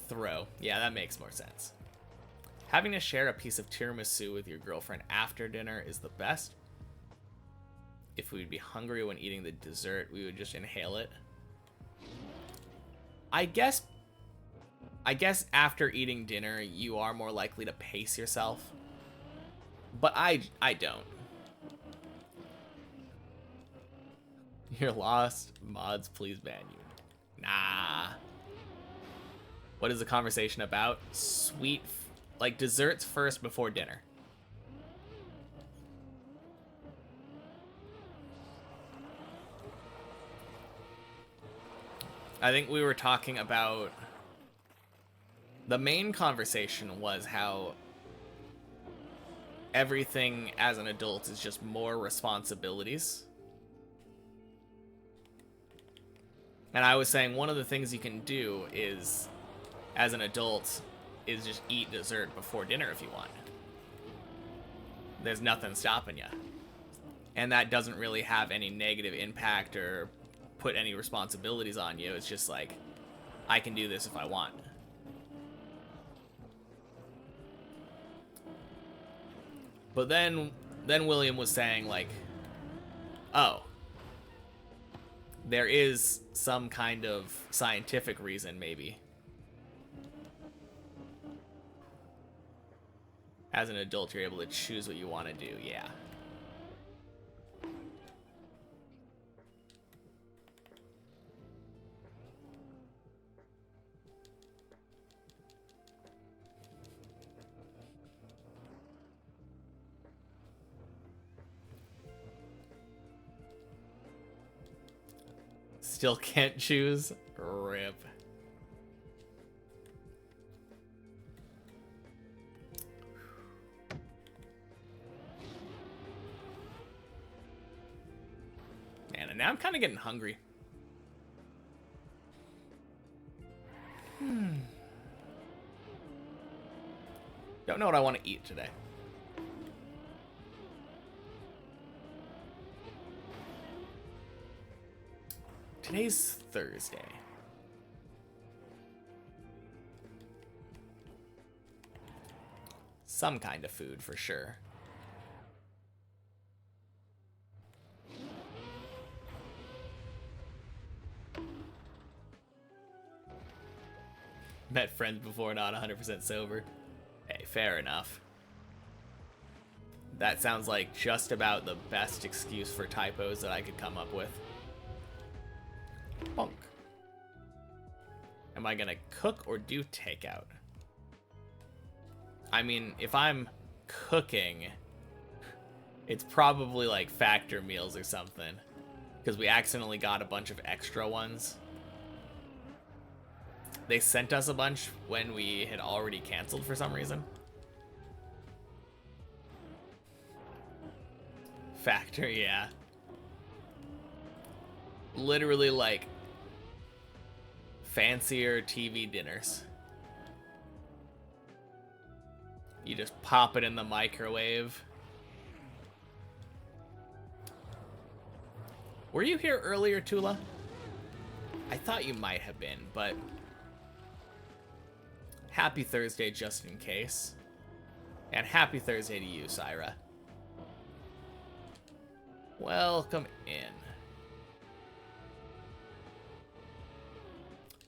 Throw. Yeah, that makes more sense. Having to share a piece of tiramisu with your girlfriend after dinner is the best. If we would be hungry when eating the dessert, we would just inhale it. I guess after eating dinner, you are more likely to pace yourself. But I don't. You're lost. Mods, please ban you. Nah. What is the conversation about? Sweet, like desserts first before dinner. I think we were talking about... The main conversation was how everything as an adult is just more responsibilities. And I was saying one of the things you can do is, as an adult, is just eat dessert before dinner if you want. There's nothing stopping you. And that doesn't really have any negative impact or put any responsibilities on you. It's just like, I can do this if I want. But then William was saying, like, oh, there is some kind of scientific reason, maybe. As an adult, you're able to choose what you want to do, yeah. Still can't choose. Rip. Man, and now I'm kind of getting hungry. Don't know what I want to eat today. Today's Thursday. Some kind of food for sure. Met friends before, not 100% sober. Hey, fair enough. That sounds like just about the best excuse for typos that I could come up with. Bonk. Am I gonna cook or do takeout? I mean, if I'm cooking, it's probably like factor meals or something. Because we accidentally got a bunch of extra ones. They sent us a bunch when we had already canceled for some reason. Factor, yeah. Literally like fancier TV dinners. You just pop it in the microwave. Were you here earlier, Tula? I thought you might have been, but happy Thursday just in case. And happy Thursday to you, Syra. Welcome in.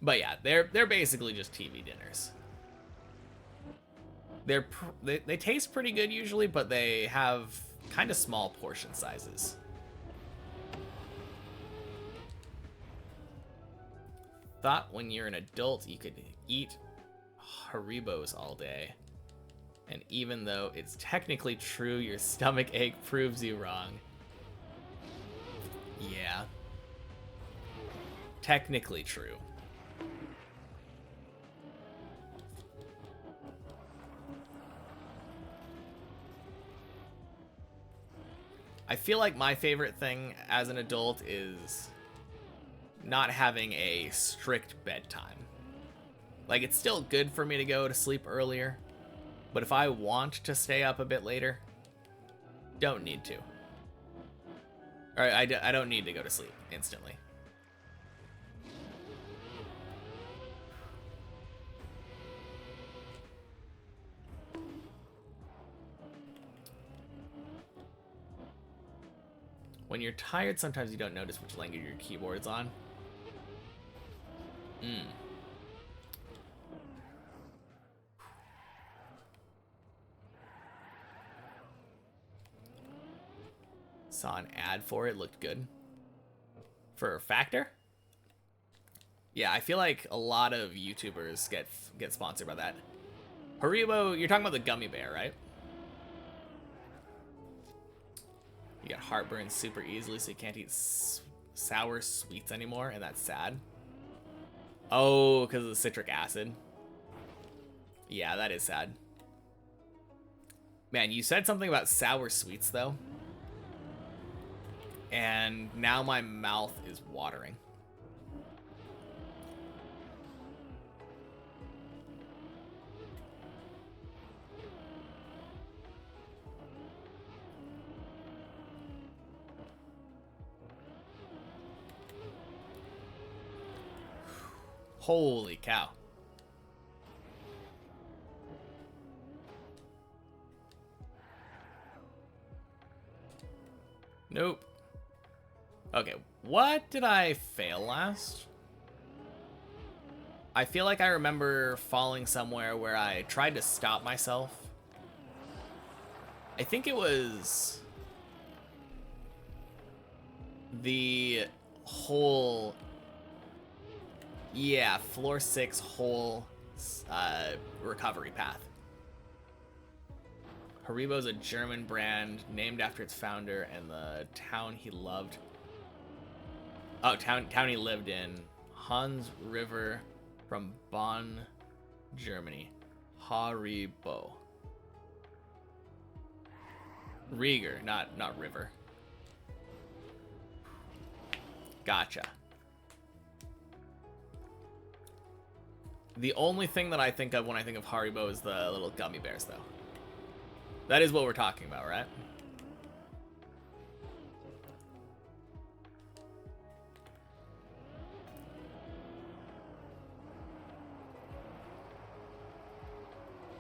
But yeah, they're basically just TV dinners. They taste pretty good usually, but they have kind of small portion sizes. Thought when you're an adult you could eat Haribos all day. And even though it's technically true, your stomach ache proves you wrong. Yeah. Technically true. I feel like my favorite thing as an adult is not having a strict bedtime. Like, it's still good for me to go to sleep earlier, but if I want to stay up a bit later, don't need to. Or I don't need to go to sleep instantly. When you're tired, sometimes you don't notice which language your keyboard's on. Saw an ad for it, looked good. For Factor? Yeah, I feel like a lot of YouTubers get sponsored by that. Haribo, you're talking about the gummy bear, right? You get heartburn super easily, so you can't eat sour sweets anymore, and that's sad. Oh, because of the citric acid. Yeah, that is sad. Man, you said something about sour sweets, though. And now my mouth is watering. Holy cow. Nope. Okay, what did I fail last? I feel like I remember falling somewhere where I tried to stop myself. I think it was the whole, yeah, floor 6 whole recovery path. Haribo's a German brand named after its founder and the town he loved. Oh, town he lived in. Hans River from Bonn, Germany. Haribo. Rieger, not river. Gotcha. The only thing that I think of when I think of Haribo is the little gummy bears, though. That is what we're talking about, right?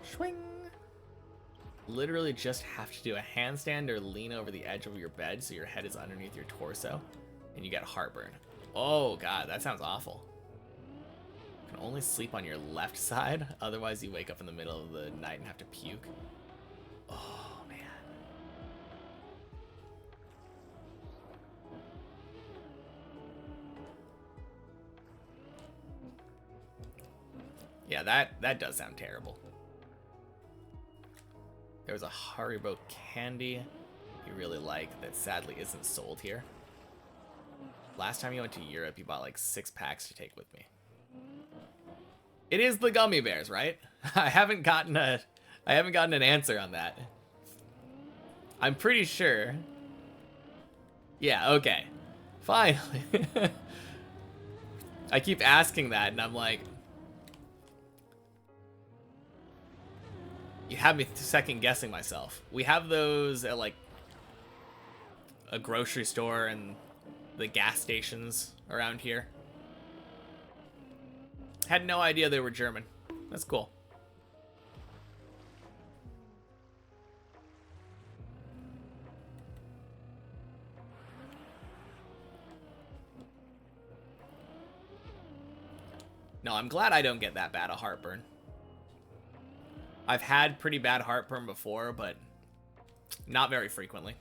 Swing. Literally just have to do a handstand or lean over the edge of your bed so your head is underneath your torso, and you get heartburn. Oh god, that sounds awful. You can only sleep on your left side, otherwise you wake up in the middle of the night and have to puke. Oh man. Yeah, that does sound terrible. There was a Haribo candy you really like that sadly isn't sold here. Last time you went to Europe, you bought like 6 packs to take with me. It is the gummy bears, right? I haven't gotten an answer on that. I'm pretty sure. Yeah, okay. Finally. I keep asking that and I'm like, you have me second guessing myself. We have those at like a grocery store and the gas stations around here. Had no idea they were German. That's cool. No, I'm glad I don't get that bad of heartburn. I've had pretty bad heartburn before, but not very frequently.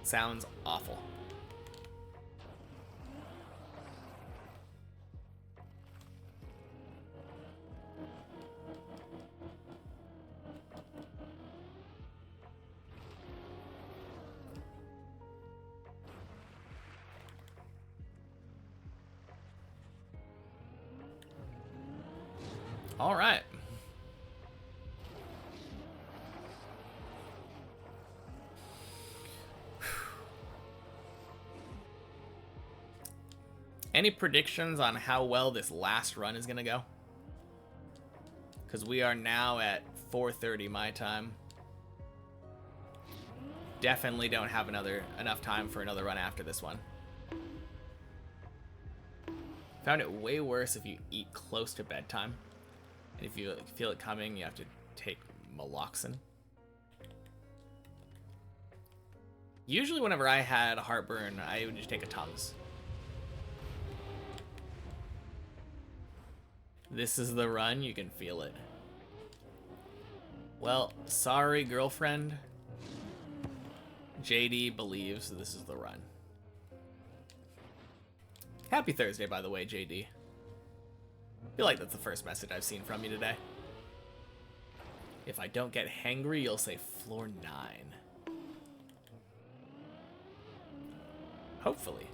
Sounds awful. All right. Any predictions on how well this last run is gonna go? Because we are now at 4:30 my time. Definitely don't have enough time for another run after this one. Found it way worse if you eat close to bedtime. And if you feel it coming, you have to take Meloxin. Usually whenever I had heartburn, I would just take a Tums. This is the run, you can feel it. Well, sorry girlfriend. JD believes this is the run. Happy Thursday, by the way, JD. I feel like that's the first message I've seen from you today. If I don't get hangry, you'll say floor 9. Hopefully.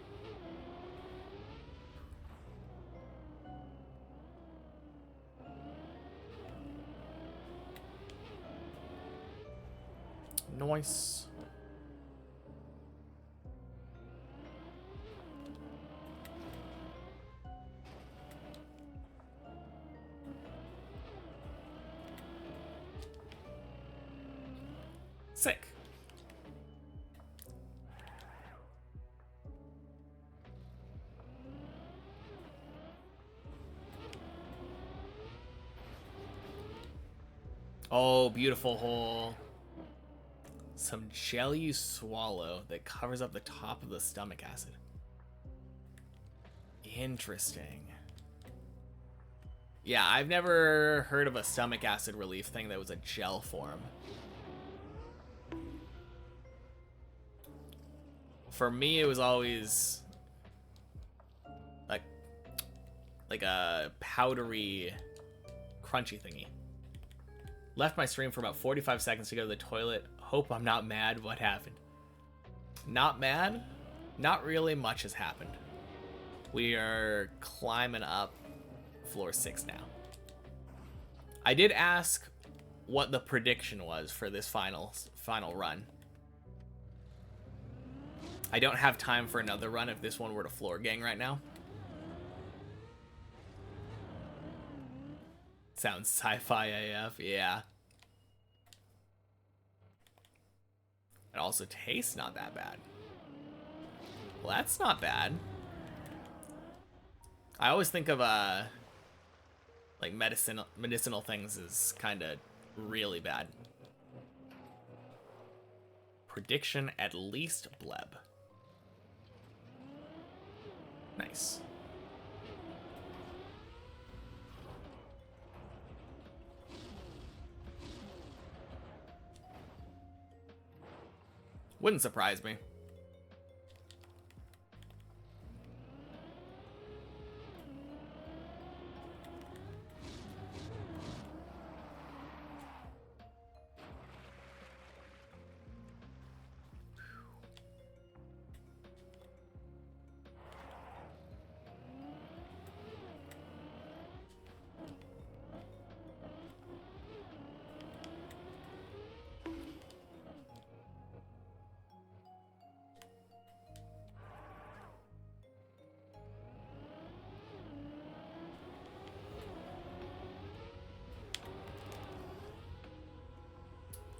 Nice. Sick. Oh, beautiful hole. Some jelly you swallow that covers up the top of the stomach acid. Interesting. Yeah, I've never heard of a stomach acid relief thing that was a gel form. For me, it was always like a powdery, crunchy thingy. Left my stream for about 45 seconds to go to the toilet. Hope I'm not mad. What happened? Not mad. Not really much has happened. We are climbing up floor 6 now. I did ask what the prediction was for this final run. I don't have time for another run if this one were to floor gang right now. Sounds sci-fi AF, yeah. It also tastes not that bad. Well, that's not bad. I always think of like medicinal things as kind of really bad. Prediction at least bleb. Nice. Wouldn't surprise me.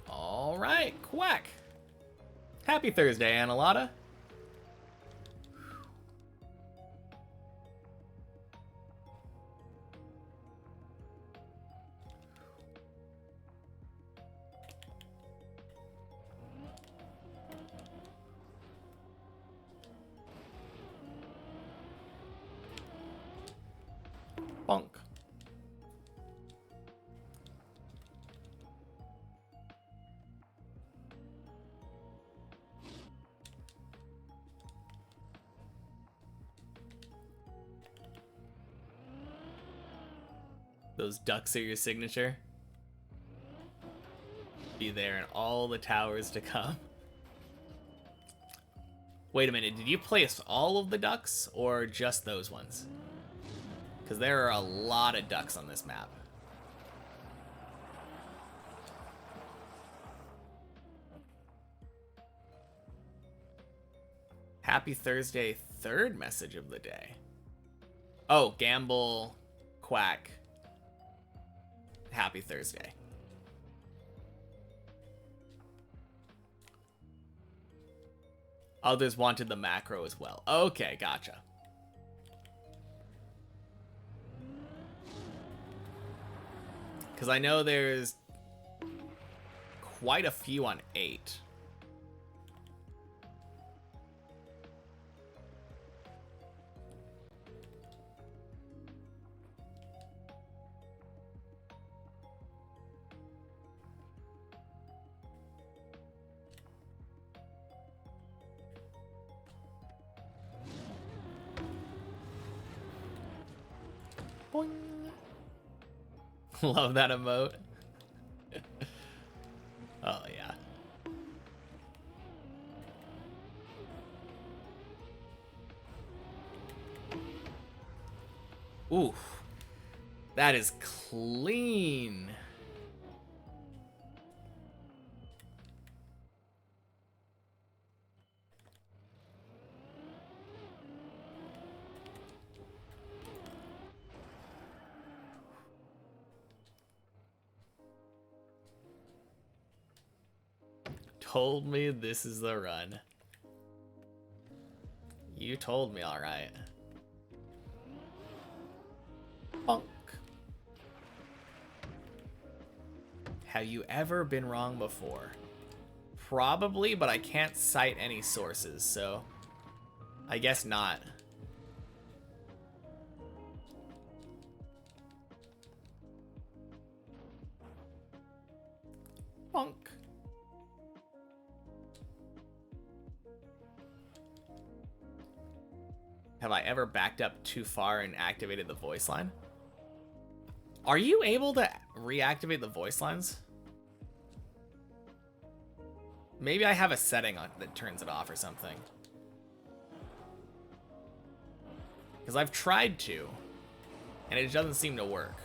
All right, quack. Happy Thursday, Annalata. Bonk. Those ducks are your signature. Be there in all the towers to come. Wait a minute, did you place all of the ducks or just those ones? Because there are a lot of ducks on this map. Happy Thursday, third message of the day. Oh, gamble, quack. Happy Thursday. Others wanted the macro as well. Okay, gotcha. Because I know there's quite a few on 8. Boing. Love that emote. Oh, yeah. Oof. That is clean. Told me this is the run. You told me, all right. Bonk. Have you ever been wrong before? Probably, but I can't cite any sources, so I guess not. Bonk. Have I ever backed up too far and activated the voice line? Are you able to reactivate the voice lines? Maybe I have a setting on that turns it off or something. Because I've tried to, and it doesn't seem to work.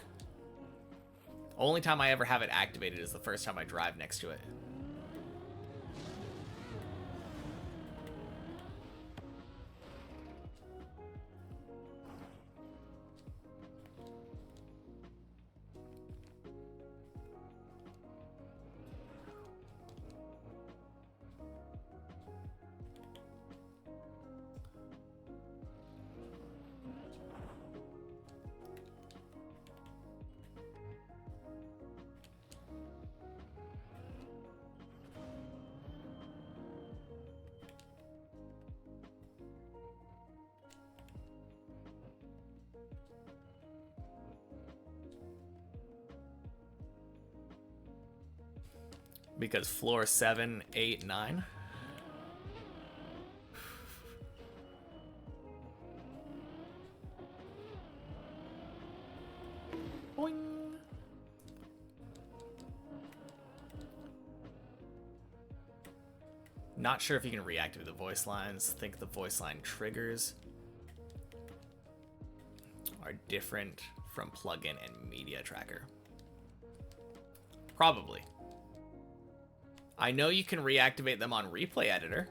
Only time I ever have it activated is the first time I drive next to it. Because floor 7, 8, 9. Boing. Not sure if you can reactivate the voice lines. Think the voice line triggers are different from plugin and media tracker. Probably. I know you can reactivate them on Replay Editor.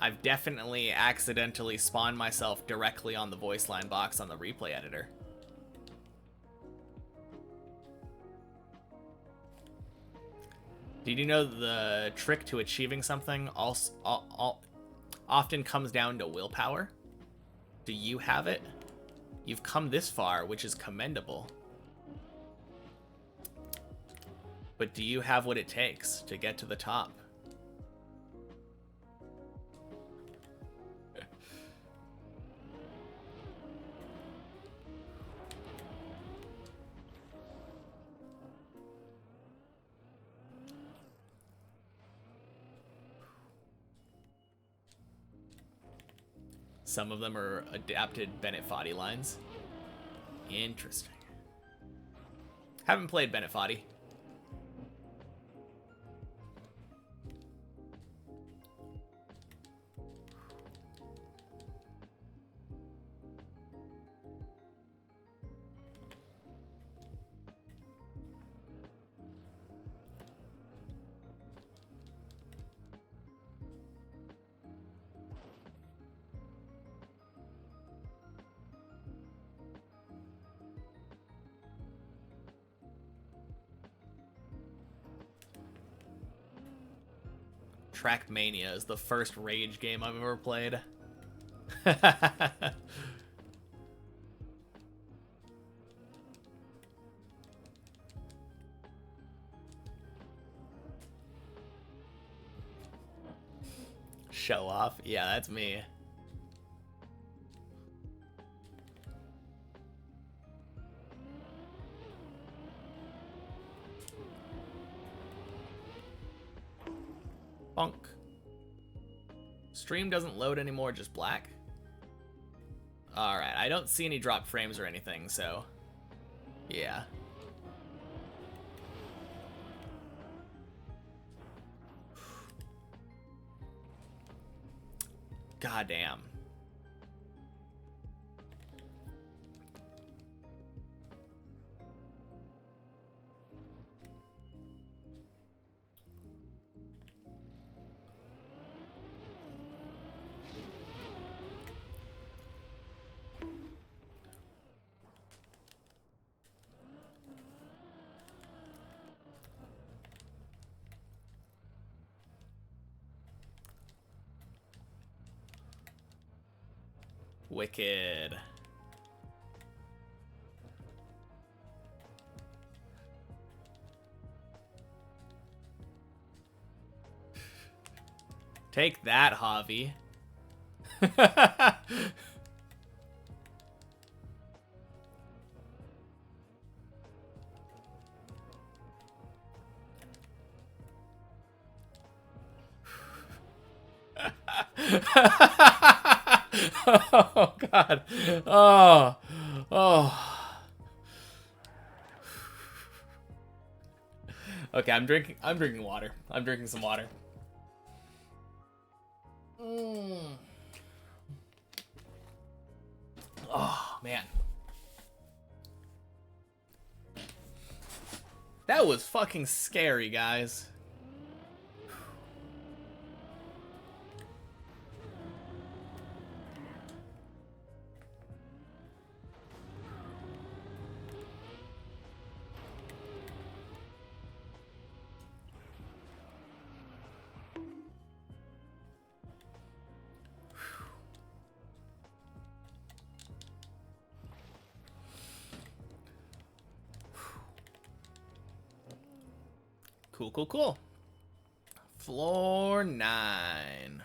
I've definitely accidentally spawned myself directly on the voice line box on the Replay Editor. Did you know the trick to achieving something often comes down to willpower? Do you have it? You've come this far, which is commendable. But do you have what it takes to get to the top? Some of them are adapted Bennett Foddy lines. Interesting. Haven't played Bennett Foddy. Trackmania is the first Rage game I've ever played. Show off? Yeah, that's me. Bonk. Stream doesn't load anymore, just black. Alright, I don't see any drop frames or anything, so yeah. Goddamn. Wicked. Take that, Javi. Oh God. Oh. Oh. Okay, I'm I'm drinking water. I'm drinking some water. Oh, man. That was fucking scary, guys. Cool, cool, cool. Floor 9.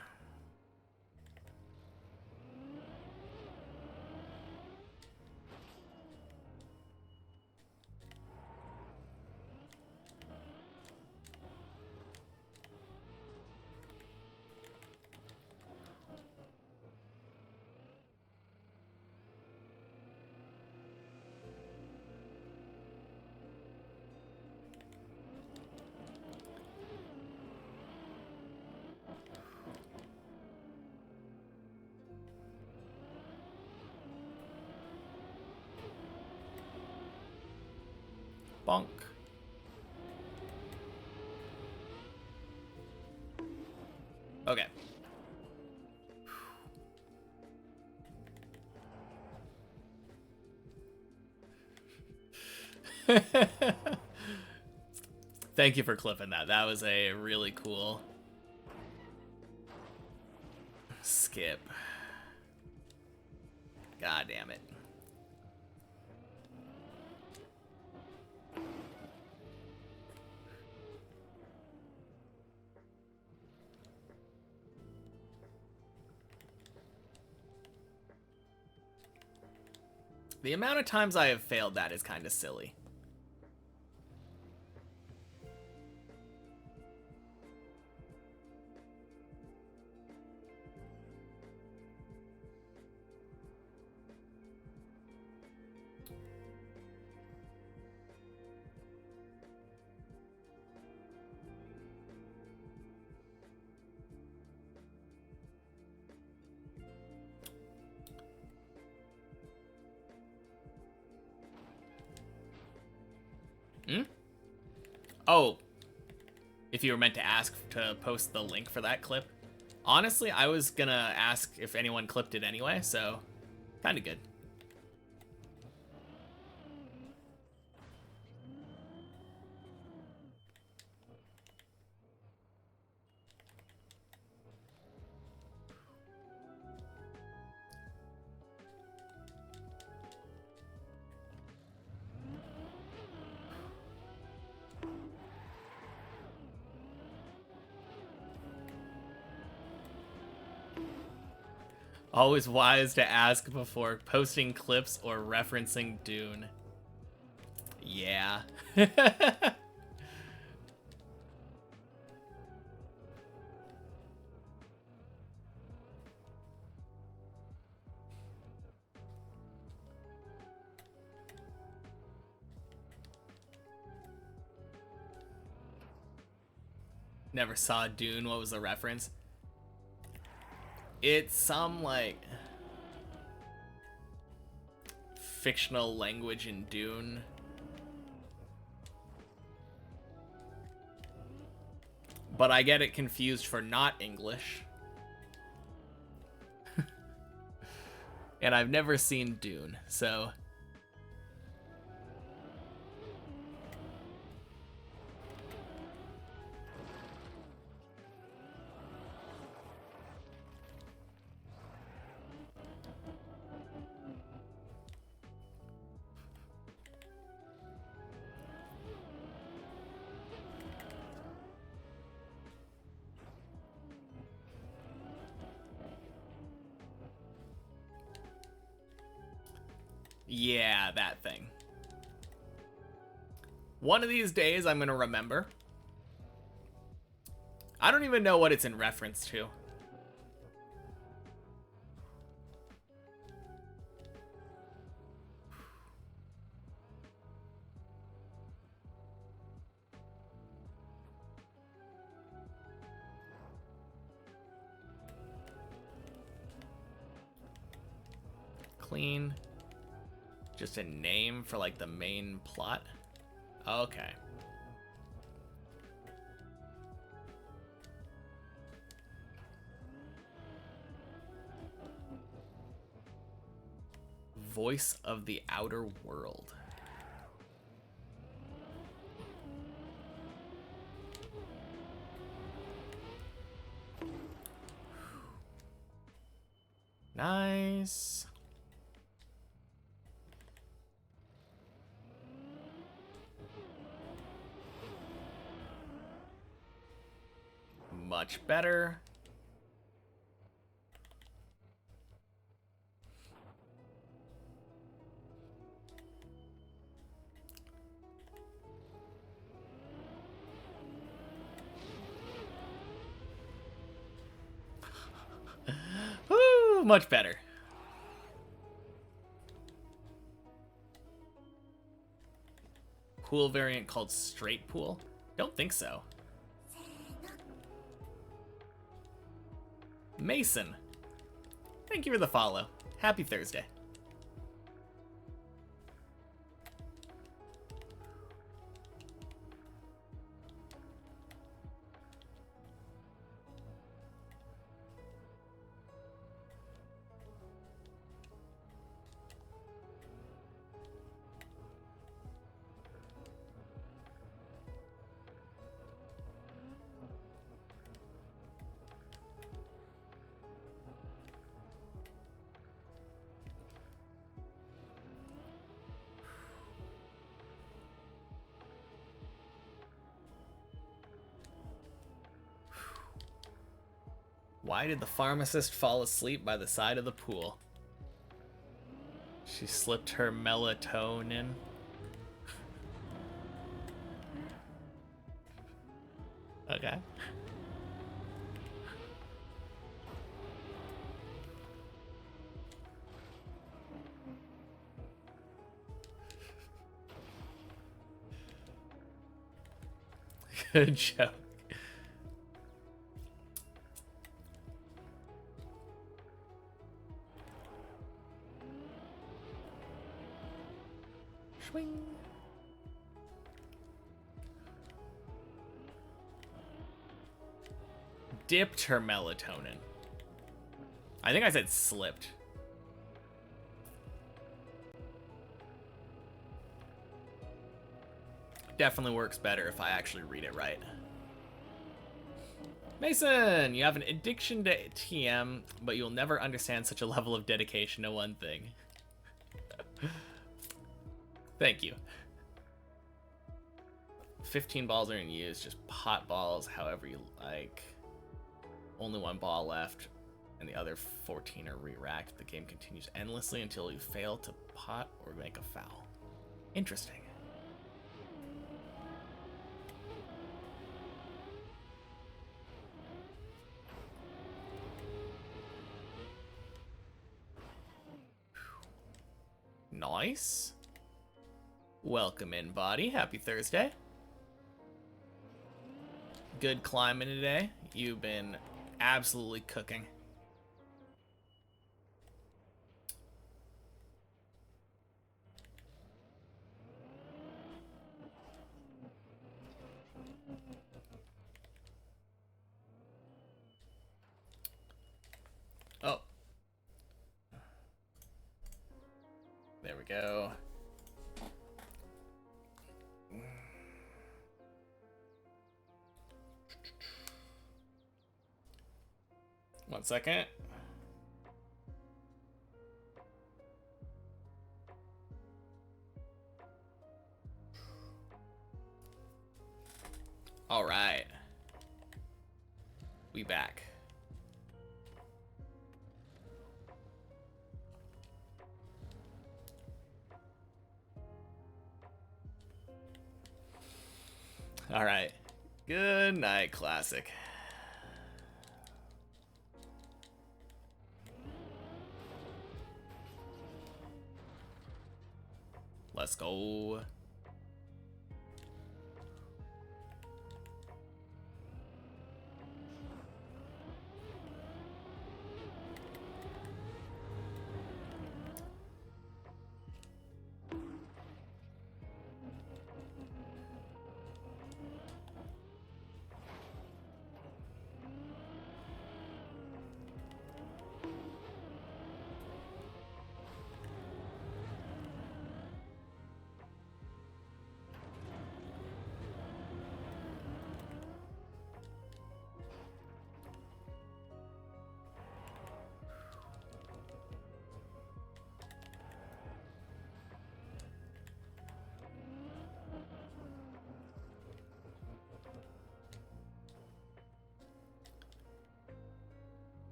Bonk. Okay. Thank you for clipping that. That was a really cool skip. God damn it. The amount of times I have failed that is kind of silly. Hmm? Oh, if you were meant to ask to post the link for that clip. Honestly, I was gonna ask if anyone clipped it anyway, so kind of good. Always wise to ask before posting clips or referencing Dune. Yeah. Never saw Dune. What was the reference? It's some, like, fictional language in Dune. But I get it confused for not English. And I've never seen Dune, so... Yeah, that thing. One of these days I'm gonna remember. I don't even know what it's in reference to. clean. Just a name for like the main plot. Okay. Voice of the Outer World. Nice. Much better. Woo, much better. Pool variant called straight pool? Don't think so. Mason. Thank you for the follow. Happy Thursday. Why did the pharmacist fall asleep by the side of the pool? She slipped her melatonin. Okay. Good joke. Swing. Dipped her melatonin. I think I said slipped. Definitely works better if I actually read it right. Mason, you have an addiction to TM, but you'll never understand such a level of dedication to one thing. Thank you. 15 balls are in use, just pot balls however you like. Only one ball left, and the other 14 are re-racked. The game continues endlessly until you fail to pot or make a foul. Interesting. Nice. Welcome in, body. Happy Thursday. Good climbing today. You've been absolutely cooking. Oh. There we go. One second. All right. We back. All right. Good night, Classic. Let's go.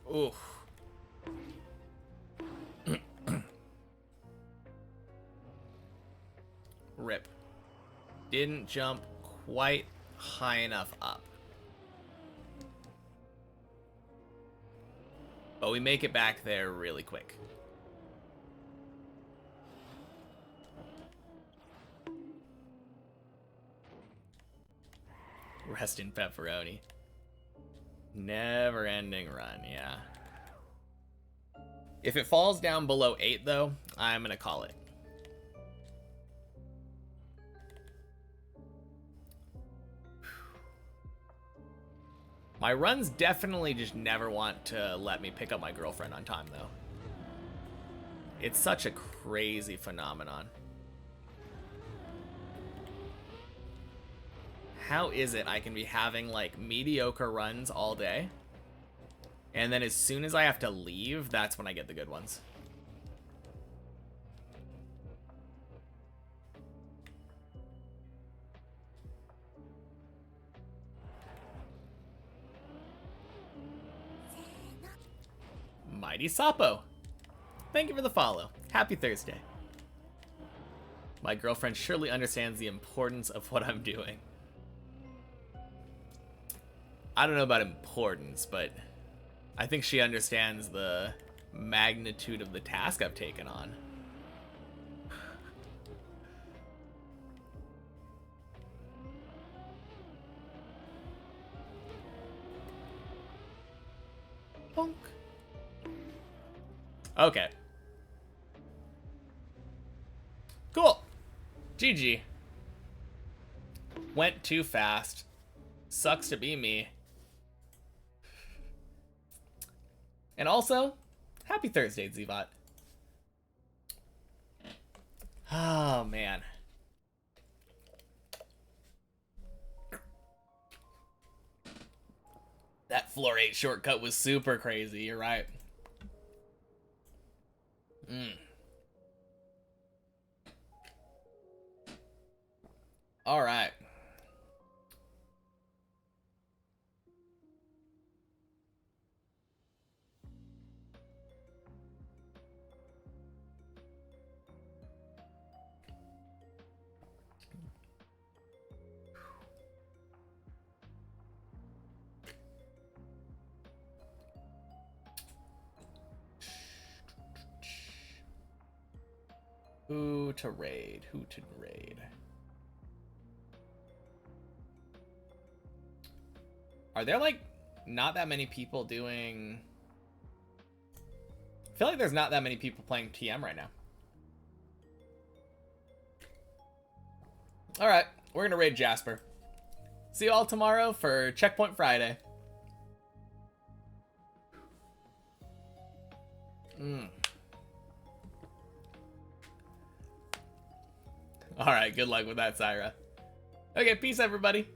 Ooh. Rip. Didn't jump quite high enough up. But we make it back there really quick. Rest in pepperoni. Never ending run, yeah. If it falls down below 8 though, I'm gonna call it. My runs definitely just never want to let me pick up my girlfriend on time though. It's such a crazy phenomenon. How is it I can be having like mediocre runs all day, and then as soon as I have to leave, that's when I get the good ones? Mighty Sapo, thank you for the follow. Happy Thursday. My girlfriend surely understands the importance of what I'm doing. I don't know about importance, but I think she understands the magnitude of the task I've taken on. Bonk. Okay. Cool. GG. Went too fast. Sucks to be me. And also, happy Thursday, Zbot. Oh, man. That floor 8 shortcut was super crazy, you're right. All right. Who to raid? Who to raid? Are there like not that many people doing... I feel like there's not that many people playing TM right now. All right, we're gonna raid Jasper. See you all tomorrow for Checkpoint Friday. All right, good luck with that, Syra. Okay, peace, everybody.